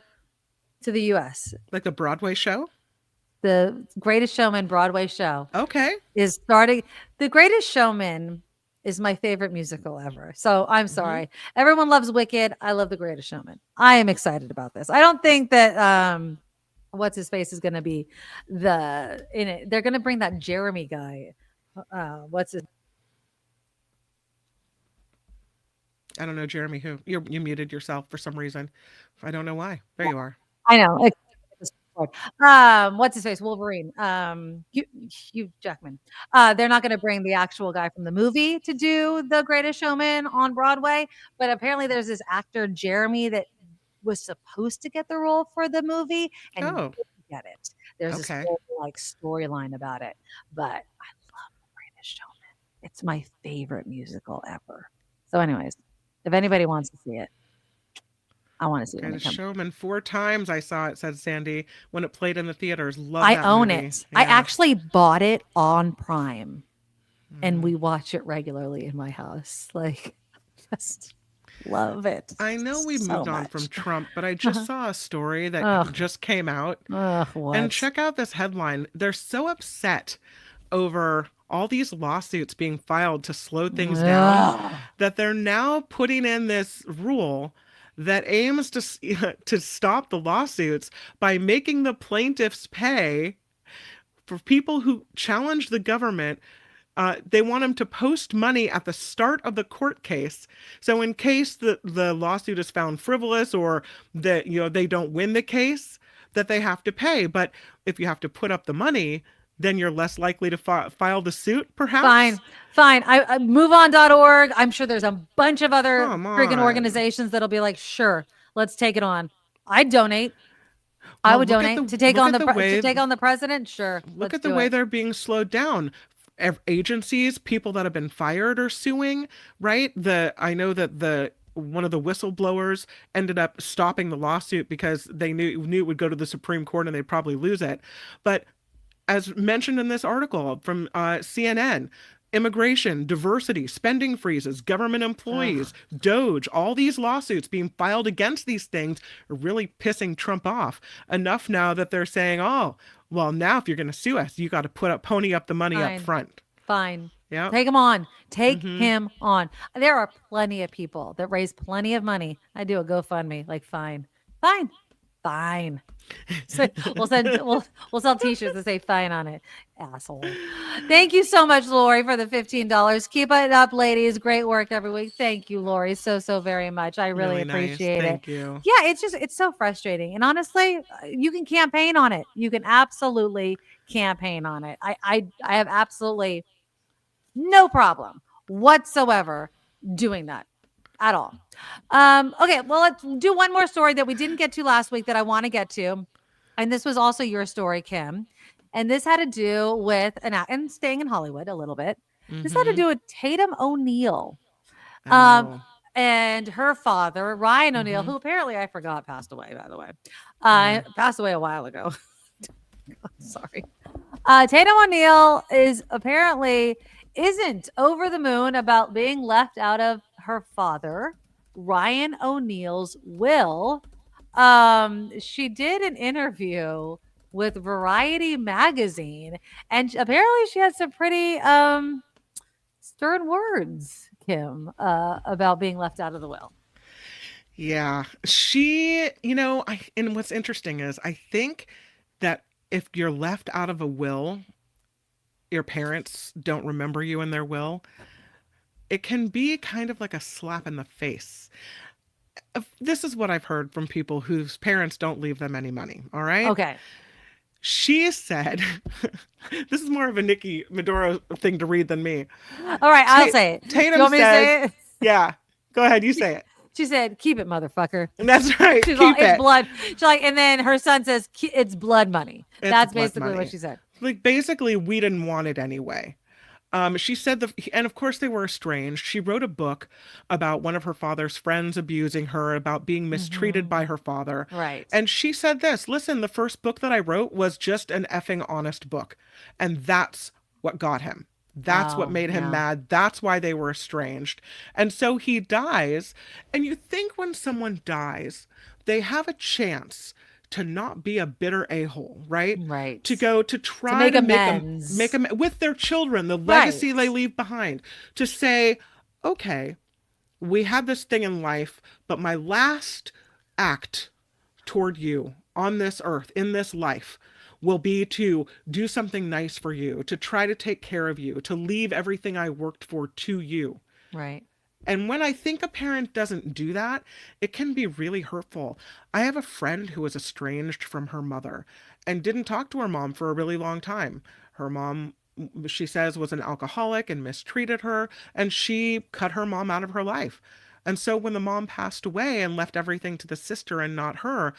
US. Like the Broadway show? The Greatest Showman Broadway show. Okay. Is starting. The Greatest Showman is my favorite musical ever. So I'm sorry. Everyone loves Wicked. I love The Greatest Showman. I am excited about this. I don't think that what's his face is going to be in it. They're going to bring that Jeremy guy. What's his I don't know, Jeremy, who you muted yourself for some reason. I don't know why. There you are. I know. What's his face? Wolverine. Hugh Jackman. They're not going to bring the actual guy from the movie to do The Greatest Showman on Broadway, but apparently there's this actor Jeremy that was supposed to get the role for the movie and Oh, didn't get it. There's this okay. whole like storyline about it, but I love The Greatest Showman. It's my favorite musical ever. So, anyways, if anybody wants to see it, I want to see it when it Greatest comes. Showman 4 times I saw it, said Sandy, when it played in the theaters. Love I that own movie. it. I Yeah. actually bought it on Prime, and Mhm. we watch it regularly in my house. Like, just love it. I know we so moved on from much. Trump, but I just saw a story that Ugh. just came out. Ugh, what? And check out this headline. They're so upset over all these lawsuits being filed to slow things down Ugh. that they're now putting in this rule that aims to stop the lawsuits by making the plaintiffs pay for people who challenge the government. They want them to post money at the start of the court case. So in case the lawsuit is found frivolous or that they don't win the case, that they have to pay. But if you have to put up the money, then you're less likely to file the suit, perhaps. Fine. I moveon.org. I'm sure there's a bunch of other Come friggin' on. organizations that'll be like, sure, let's take it on. I'd donate. I Well, would look at donate the- to take look on at the the way- to take on the president. Sure. Look let's at the do way it. they're being slowed down. Agencies, people that have been fired are suing, right? I know that one of the whistleblowers ended up stopping the lawsuit because they knew it would go to the Supreme Court and they'd probably lose it. But as mentioned in this article from CNN, immigration, diversity, spending freezes, government employees, DOGE, all these lawsuits being filed against these things are really pissing Trump off enough now that they're saying, oh, well, now if you're going to sue us, you got to pony up the money Fine. up front. Fine. Yeah. Take him on. Take Mhm. him on. There are plenty of people that raise plenty of money. I do a GoFundMe. Like, fine. So we'll sell t-shirts that say fine on it. Asshole. Thank you so much, Lori, for the $15. Keep it up, ladies. Great work every week. Thank you, Lori, so very much. I really nice. appreciate it. Thank you. Yeah, it's so frustrating. And honestly, you can campaign on it. You can absolutely campaign on it. I have absolutely no problem whatsoever doing that at all. Okay, well, let's do one more story that we didn't get to last week that I want to get to. And this was also your story, Kim. And this had to do with and staying in Hollywood a little bit. This had to Mhm. do with Tatum O'Neal. Oh. And her father, Ryan O'Neal, Mhm. who apparently I forgot passed away, by the way. Yeah. Passed away a while ago. Sorry. Tatum O'Neal isn't over the moon about being left out of her father, Ryan O'Neal's will. She did an interview with Variety magazine, and apparently she had some pretty stern words, Kim, about being left out of the will. Yeah. And what's interesting is I think that if you're left out of a will, your parents don't remember you in their will, it can be kind of like a slap in the face. This is what I've heard from people whose parents don't leave them any money. All right. Okay. She said, this is more of a Nikki Maduro thing to read than me. All right, I'll say it. Tatum You want me to say says, it? yeah, go ahead. You say it. She said, "Keep it, motherfucker." And that's right. She's Keep like, "It's it. blood." She's like, and then her son says, "It's blood money." It's That's blood basically money. what she said. Like, basically, we didn't want it anyway. She said and of course they were estranged. She wrote a book about one of her father's friends abusing her, about being mistreated by her father. Right. And she said this, listen, the first book that I wrote was just an effing honest book. And that's what got him. That's what made him mad. That's why they were estranged. And so he dies. And you think when someone dies, they have a chance to not be a bitter a-hole, right? Right. To go to try make to amends. make them with their children, the legacy they leave behind, to say, okay, we had this thing in life, but my last act toward you on this earth, in this life, will be to do something nice for you, to try to take care of you, to leave everything I worked for to you. Right. And when I think a parent doesn't do that, it can be really hurtful. I have a friend who was estranged from her mother and didn't talk to her mom for a really long time. Her mom, she says, was an alcoholic and mistreated her, and she cut her mom out of her life. And so when the mom passed away and left everything to the sister and not her,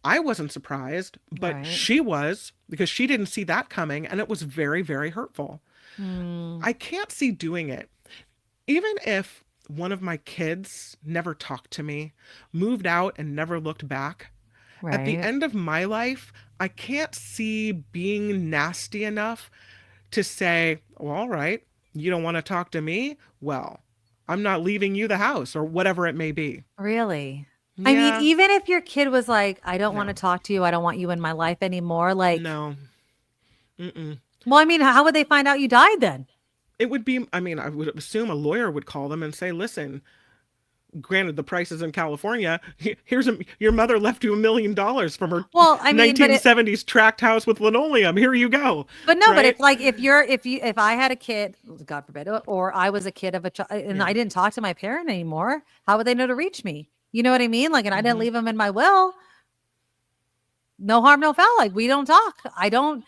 I wasn't surprised, but Right. she was, because she didn't see that coming, and it was very, very hurtful. I can't see doing it. Even if one of my kids never talked to me, moved out and never looked back, at the Right. end of my life, I can't see being nasty enough to say, well, all right, you don't want to talk to me? Well, I'm not leaving you the house, or whatever it may be. Really? I mean, Yeah, even if your kid was like, I don't want to no, talk to you, I don't want you in my life anymore. Like, no. Mm-mm. well, I mean, how would they find out you died then? It would be, I mean, I would assume a lawyer would call them and say, listen, granted the prices in California, your mother left you $1 million from her Well, I mean, but 1970s tract house with linoleum. Here you go. but no, but Right? it's like if I had a kid, God forbid, or I was a kid of a child and Yeah. I didn't talk to my parent anymore, how would they know to reach me? You know what I mean? Like, and I didn't Mhm. leave them in my will. No harm, no foul. Like, we don't talk. I don't.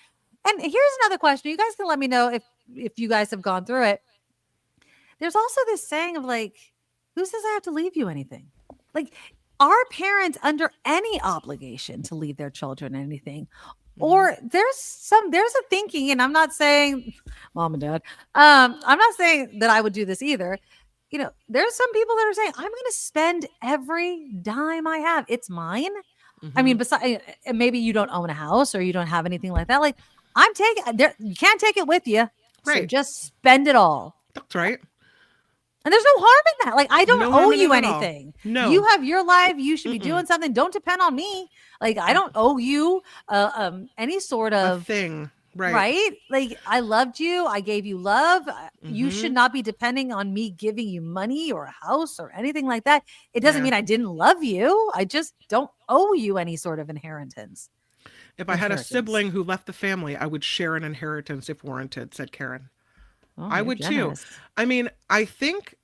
And here's another question. You guys can let me know if you guys have gone through it. There's also this saying of like, who says I have to leave you anything? Like, are parents under any obligation to leave their children anything? Or there's a thinking, and I'm not saying mom and dad, I'm not saying that I would do this either. You know, there's some people that are saying, I'm going to spend every dime I have. It's mine. I mean, Mhm. besides, maybe you don't own a house or you don't have anything like that. Like, I'm taking there, you can't take it with you. So Right. just spend it all. That's right. And there's no harm in that. Like, I don't No owe harm in you it at all. anything. No. You have your life. You should be Mm-mm. doing something. Don't depend on me. Like, I don't owe you any sort A of thing. Right. right. Like, I loved you. I gave you love. You should Mhm. not be depending on me giving you money or a house or anything like that. It doesn't Yeah. mean I didn't love you. I just don't owe you any sort of inheritance. If I had a Inheritance. sibling who left the family, I would share an inheritance if warranted, said Karen. Oh, I you're would generous. too. I mean, I think,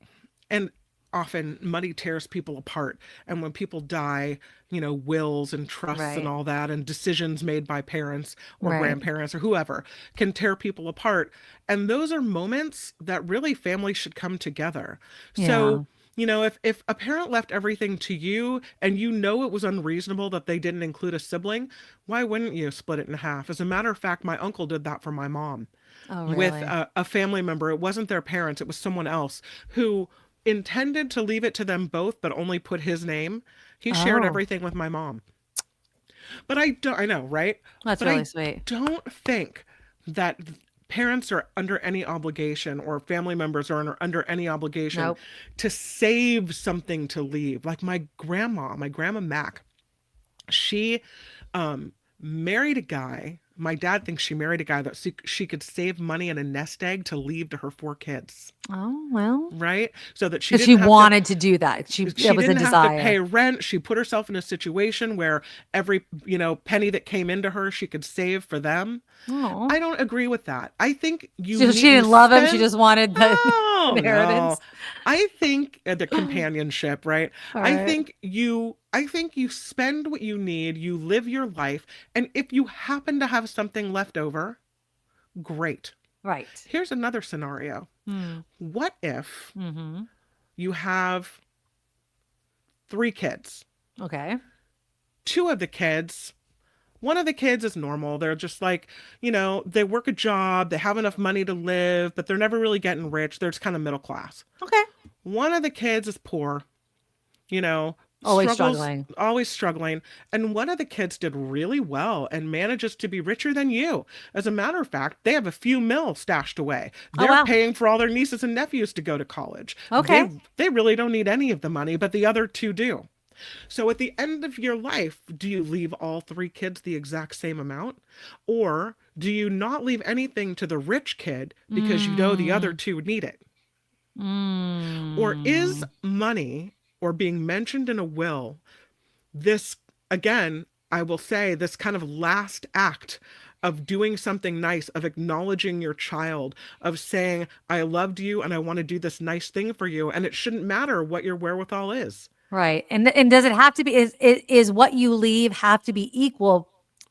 and often money tears people apart. And when people die, wills and trusts Right. and all that, and decisions made by parents or Right. grandparents or whoever can tear people apart. And those are moments that really families should come together. So, if a parent left everything to you and it was unreasonable that they didn't include a sibling, why wouldn't you split it in half? As a matter of fact, my uncle did that for my mom. Oh, With really? a family member. It wasn't their parents, it was someone else who intended to leave it to them both, but only put his name. He shared Oh. everything with my mom. But I know, right? That's But really I sweet. don't think that parents are under any obligation, or family members are under any obligation Nope. to save something to leave. Like my grandma Mac, she married a guy. My dad thinks she married a guy that she could save money in a nest egg to leave to her 4 kids, Oh, well. right? So that she Because she didn't have wanted to do that. It was a didn't have to pay desire. rent. She put herself in a situation where every, penny that came into her, she could save for them. Oh. I don't agree with that. I think So she didn't love him. She just wanted the no, inheritance. no. I think the companionship, right? All I right. think you spend what you need, you live your life, and if you happen to have something left over, great. Right. Here's another scenario. What if Mm-hmm. you have 3 kids? Okay. 2 of the kids, one of the kids is normal. They're just like, they work a job, they have enough money to live, but they're never really getting rich. They're just kind of middle class. Okay. One of the kids is poor, Always struggles- struggling. always struggling. And one of the kids did really well and manages to be richer than you. As a matter of fact, they have a few mil stashed away. Oh, They're wow. paying for all their nieces and nephews to go to college. Okay. They really don't need any of the money, but the other 2 do. So at the end of your life, do you leave all three kids the exact same amount? Or do you not leave anything to the rich kid because you know the other Mm, two need it? Or is mm. money or being mentioned in a will this, again, I will say, this kind of last act of doing something nice, of acknowledging your child, of saying, I loved you and I want to do this nice thing for you. And it shouldn't matter what your wherewithal is. Right. And does it have to be, is what you leave have to be equal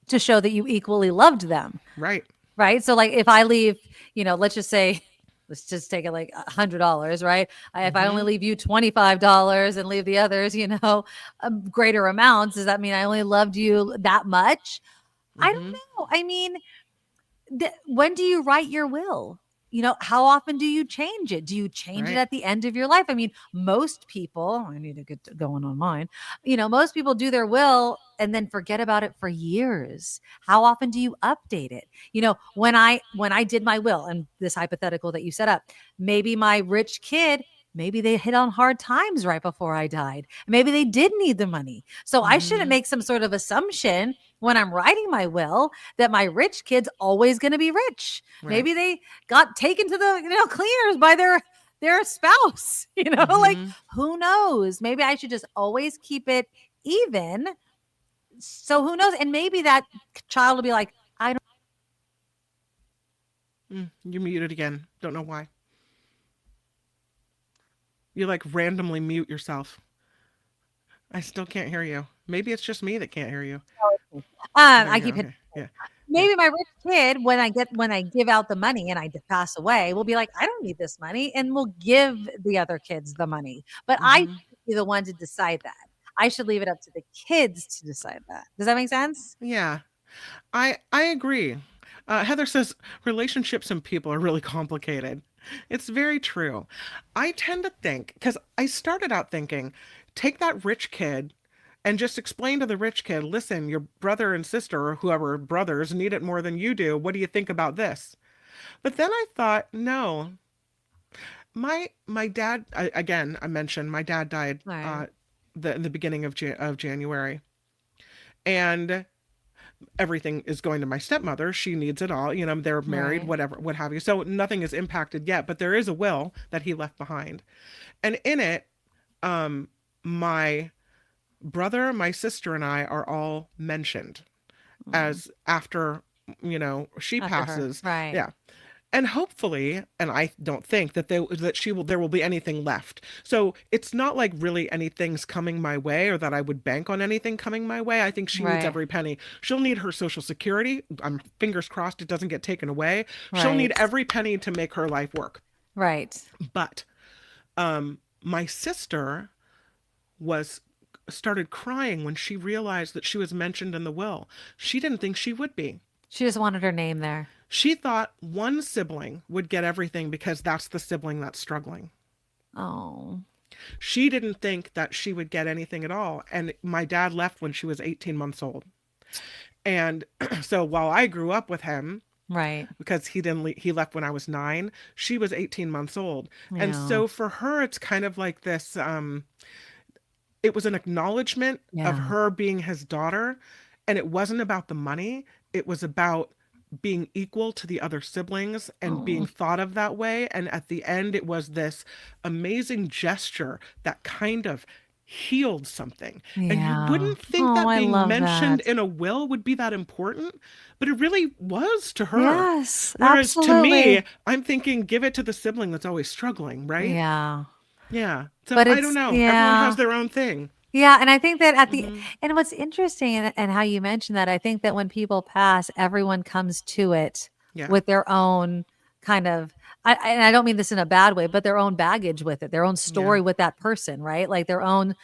to show that you equally loved them? Right. Right. So like if I leave, let's just say, let's just take it like $100, right? If I only Mm-hmm. leave you $25 and leave the others, greater amounts, does that mean I only loved you that much? I don't Mm-hmm. know. I mean, when do you write your will? How often do you change it? Do you change it Right. at the end of your life? I mean, most people, I need to get going on mine. Most people do their will and then forget about it for years. How often do you update it? When I did my will, and this hypothetical that you set up, maybe my rich kid, maybe they hit on hard times right before I died. Maybe they did need the money. So I shouldn't Mm-hmm. make some sort of assumption when I'm writing my will that my rich kid's always going to be rich. Right. Maybe they got taken to the cleaners by their spouse. Like Mm-hmm. who knows? Maybe I should just always keep it even. So who knows? And maybe that child will be like, I don't. You're muted again. Don't know why. You like randomly mute yourself. I still can't hear you. Maybe it's just me that can't hear you. There I you go. keep hitting. Okay. Yeah. Yeah. Maybe my rich kid, when I give out the money and I pass away, will be like, I don't need this money, and will give the other kids the money. But I Mm-hmm. should be the one to decide that. I should leave it up to the kids to decide that. Does that make sense? Yeah. I agree. Heather says relationships and people are really complicated. It's very true. I tend to think, because I started out thinking, take that rich kid and just explain to the rich kid, listen, your brother and sister or whoever brothers need it more than you do. What do you think about this? But then I thought, no, my dad, again, I mentioned my dad died Right. the beginning of January, and everything is going to my stepmother. She needs it all. They're married, Right. whatever, what have you. So nothing is impacted yet, but there is a will that he left behind. And in it, my brother, my sister, and I are all mentioned Mm. as after, she After her. passes. Right. Yeah. And hopefully, and I don't think there will be anything left. So it's not like really anything's coming my way or that I would bank on anything coming my way. I think she needs Right. every penny. She'll need her Social Security. I'm fingers crossed it doesn't get taken away. She'll need Right. every penny to make her life work. Right. But my sister was started crying when she realized that she was mentioned in the will. She didn't think she would be. She just wanted her name there. She thought one sibling would get everything because that's the sibling that's struggling. Oh. She didn't think that she would get anything at all. And my dad left when she was 18 months old. And so while I grew up with him, Right. because he left when I was 9, she was 18 months old. And Yeah. so for her, it's kind of like this, it was an acknowledgement of Yeah. her being his daughter. And it wasn't about the money. It was about being equal to the other siblings and being Oh. thought of that way. And at the end, it was this amazing gesture that kind of healed something. And you Yeah. wouldn't think Oh, that I being love mentioned that. in a will would be that important, but it really was to her. Yes, Whereas to me, absolutely. I'm thinking, give it to the sibling that's always struggling, right? Yeah. Yeah. So But I don't it's know. Everyone has yeah. their own thing. Yeah, and I think that Hmm. and what's interesting and how you mentioned that, I think that when people pass, everyone comes to it Yeah. with their own kind of and I don't mean this in a bad way, but their own baggage with it, their own Yeah. story with that person, right? Like their own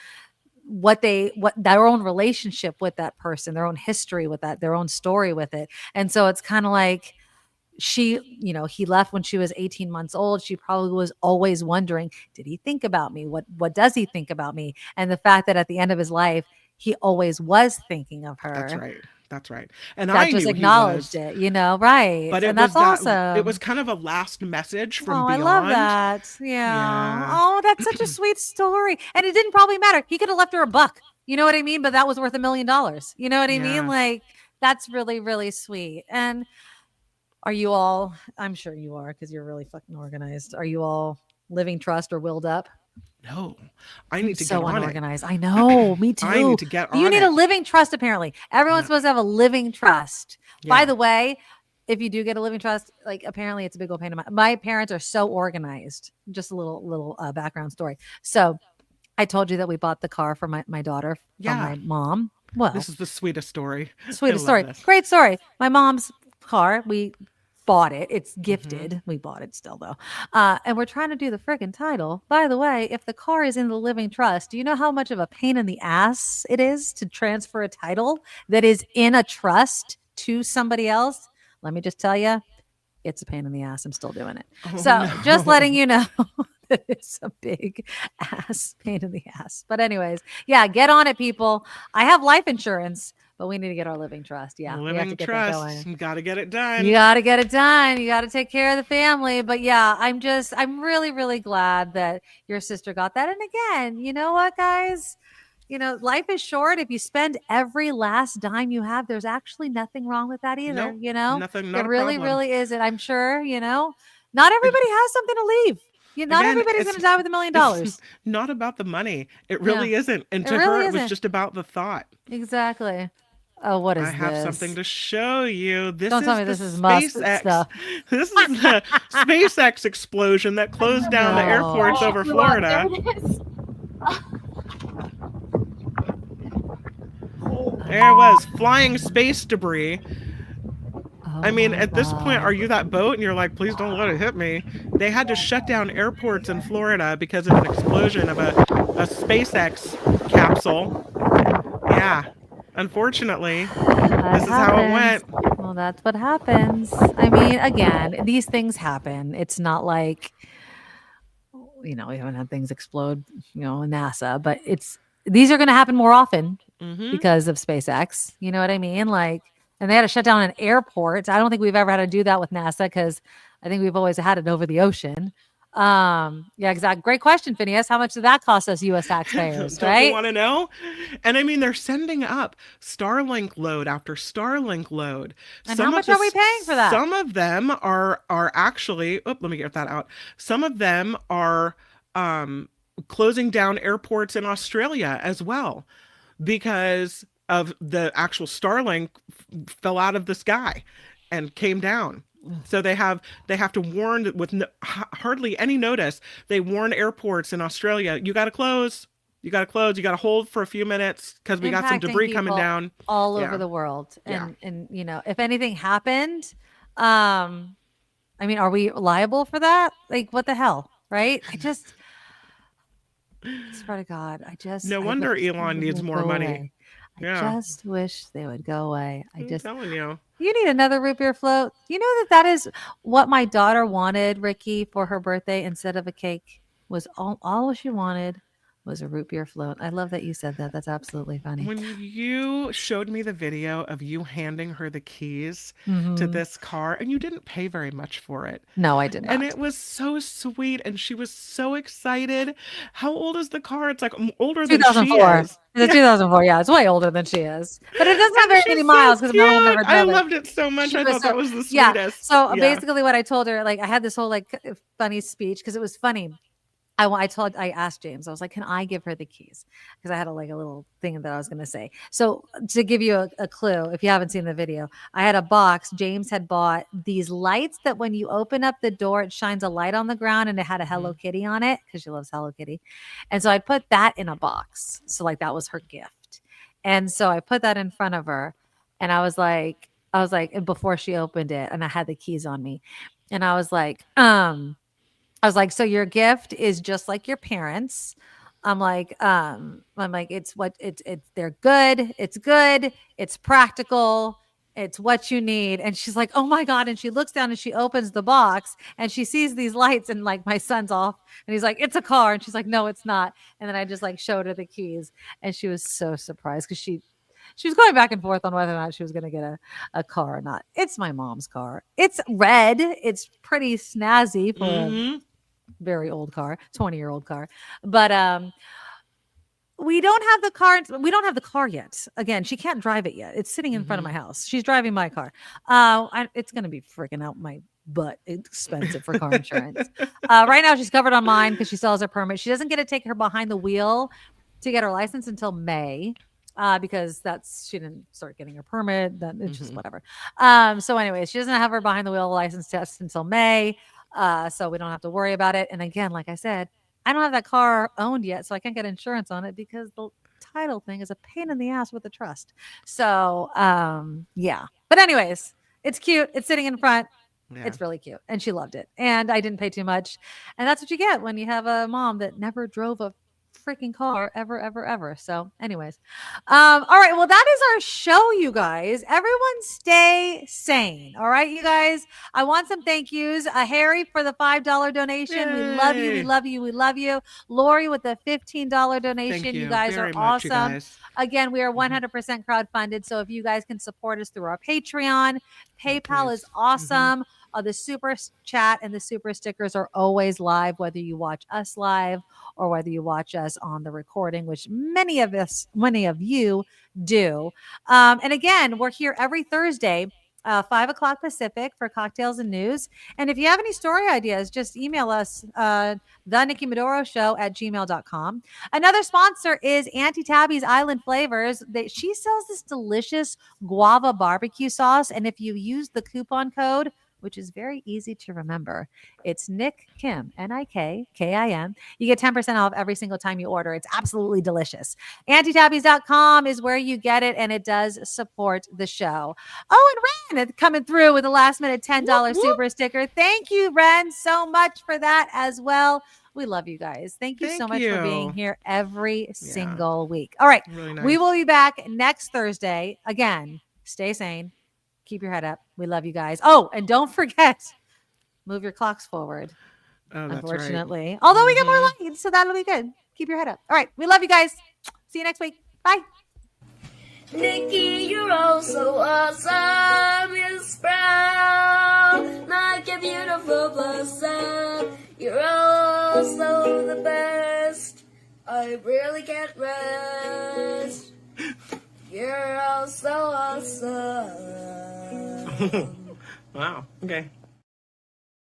what their own relationship with that person, their own history with that, their own story with it. And so it's kind of like he left when she was 18 months old. She probably was always wondering, did he think about me? What does he think about me? And the fact that at the end of his life, he always was thinking of That's her, right. That's right. And that I just knew he acknowledged was. it, right? But And that's it was awesome. kind of a last message from Oh, I love beyond. that. Yeah. Yeah. Oh, that's such a sweet story. And it didn't probably matter. He could have left her a buck. You know what I mean? But that was worth $1 million. You know what I mean? Yeah. Like, that's really, really sweet. And are you all, I'm sure you are because you're really fucking organized. Are you all living trust or willed up? No, I I'm need to get so on it. unorganized. I know. Me too. I need to get You on need it. a living trust, apparently. Everyone's Yeah. supposed to have a living trust. By Yeah. the way, if you do get a living trust, like apparently it's a big old pain in my parents are so organized. Just a little background story. So I told you that we bought the car for my daughter from Yeah. my mom. Well, This is the sweetest story. sweetest I love story. this. Great story. My mom's car. We bought it. It's Mm-hmm. gifted. We bought it still though. And we're trying to do the friggin' title. By the way, if the car is in the living trust, do you know how much of a pain in the ass it is to transfer a title that is in a trust to somebody else? Let me just tell you, it's a pain in the ass. I'm still doing it. Oh, So no. just letting you know that it's a big ass pain in the ass. But anyways, yeah, get on it, people. I have life insurance, but we need to get our living trust. Yeah, we have to Living get that trust. going. You got to get it done. You got to get it done. You got to take care of the family. But yeah, I'm really, really glad that your sister got that. And again, you know what, guys? You know, life is short. If you spend every last dime you have, there's actually nothing wrong with that either. Nope, You know, nothing, not it a really, problem. really isn't. I'm sure, you know, not everybody has something to leave. Not Again, everybody's going to die with $1 million. It's not about the money. It really isn't. And It to really her, it was isn't. just about the thought. Exactly. Oh, what is I have this? something to show you. This Don't is tell me the this is Musk SpaceX. stuff. This is the SpaceX explosion that closed down the No. airports over Florida. There it is. There it was flying space debris. Oh I mean, my at this point, God. are you that boat? And you're like, please don't let it hit me. They had to shut down airports in Florida because of an explosion of a SpaceX capsule. Yeah, unfortunately, this is how it went. Well, that's what happens. I mean, again, these things happen. It's not like, you know, we haven't had things explode, you know, in NASA, but these are going to happen more often Mm-hmm. because of SpaceX. You know what I mean? Like, and they had to shut down an airport. I don't think we've ever had to do that with NASA because I think we've always had it over the ocean. Yeah, exactly. Great question, Phineas. How much did that cost us, U.S. taxpayers? Don't Right? you want to know? And I mean, they're sending up Starlink load after Starlink load. And how much are we paying for that? Some of them are actually. Oh, let me get that out. Some of them are closing down airports in Australia as well because of the actual Starlink fell out of the sky and came down. So they have to warn with hardly any notice. They warn airports in Australia, you got to close. You got to close. You got to hold for a few minutes because we got some Impacting debris coming people down. all Yeah. over the world. Yeah. And you know, if anything happened, I mean, are we liable for that? Like, what the hell, right? Swear to God, No I wonder wish they Elon needs would more go money. away. I Yeah. just wish they would go away. I'm telling you. You need another root beer float. You know that is what my daughter wanted, Ricky, for her birthday instead of a cake. Was all she wanted was a root beer float. I love that you said that. That's absolutely funny. When you showed me the video of you handing her the keys to Mhm. this car, and you didn't pay very much for it. No, I did not. And it was so sweet, and she was so excited. How old is the car? It's like older than she 2004. is. It's a 2004. Yeah, it's way older than she is, but it doesn't have very She's many so miles because my mom cute. never I drove it. loved it so much. She I was thought so- that was the Yeah. sweetest. So Yeah. basically, what I told her, like, I had this whole like funny speech because it was funny. I asked James, I was like, can I give her the keys? Because I had a little thing that I was going to say. So to give you a clue, if you haven't seen the video, I had a box. James had bought these lights that when you open up the door, it shines a light on the ground, and it had a Hello Kitty on it because she loves Hello Kitty. And so I put that in a box. So like that was her gift. And so I put that in front of her, and I was like, and before she opened it, and I had the keys on me, and I was like, so your gift is just like your parents. I'm like, they're good. It's good. It's practical. It's what you need. And she's like, oh my God. And she looks down and she opens the box and she sees these lights, and like my son's off and he's like, it's a car. And she's like, no, it's not. And then I just like showed her the keys, and she was so surprised because she was going back and forth on whether or not she was going to get a car or not. It's my mom's car. It's red. It's pretty snazzy for a very old car, 20-year-old car. But we don't have the car. We don't have the car yet. Again, she can't drive it yet. It's sitting in front of my house. She's driving my car. It's going to be freaking out my butt. It's expensive for car insurance. Right now, she's covered on mine because she still has her permit. She doesn't get to take her behind the wheel to get her license until May. Because she didn't start getting her permit. That it's just whatever. So anyways, she doesn't have her behind the wheel license test until May. So we don't have to worry about it. And again, like I said, I don't have that car owned yet, so I can't get insurance on it because the title thing is a pain in the ass with the trust. So yeah. But anyways, it's cute. It's sitting in front. Yeah. It's really cute. And she loved it. And I didn't pay too much. And that's what you get when you have a mom that never drove a freaking car ever. So anyways, all right, well, that is our show, you guys. Everyone stay sane. All right, you guys, I want some thank yous. Harry for the $5 donation. Yay. We love you. Lori with the $15 donation. Thank you guys very are much, you awesome. guys. Again, we are 100% crowdfunded, so if you guys can support us through our Patreon, PayPal is awesome. The super chat and the super stickers are always live, whether you watch us live or whether you watch us on the recording, which many of you do. And again, we're here every Thursday, 5 o'clock Pacific for cocktails and news. And if you have any story ideas, just email us, the Nikki Maduro Show at gmail.com. Another sponsor is Auntie Tabby's Island Flavors. She sells this delicious guava barbecue sauce. And if you use the coupon code, which is very easy to remember, it's Nick Kim, NIKKIM. You get 10% off every single time you order. It's absolutely delicious. AuntieTabby's.com is where you get it, and it does support the show. Oh, and Ren coming through with a last minute $10 super sticker. Thank you, Ren, so much for that as well. We love you guys. Thank you so much for being here every single week. All right. Really nice. We will be back next Thursday. Again, stay sane. Keep your head up. We love you guys. Oh, and don't forget, move your clocks forward. Oh, that's unfortunately. right. Although we get more light, so that'll be good. Keep your head up. All right. We love you guys. See you next week. Bye. Nikki, you're all so awesome. You're proud, like a beautiful blossom. You're also the best. I really can't rest. You're all so awesome. Wow. Okay.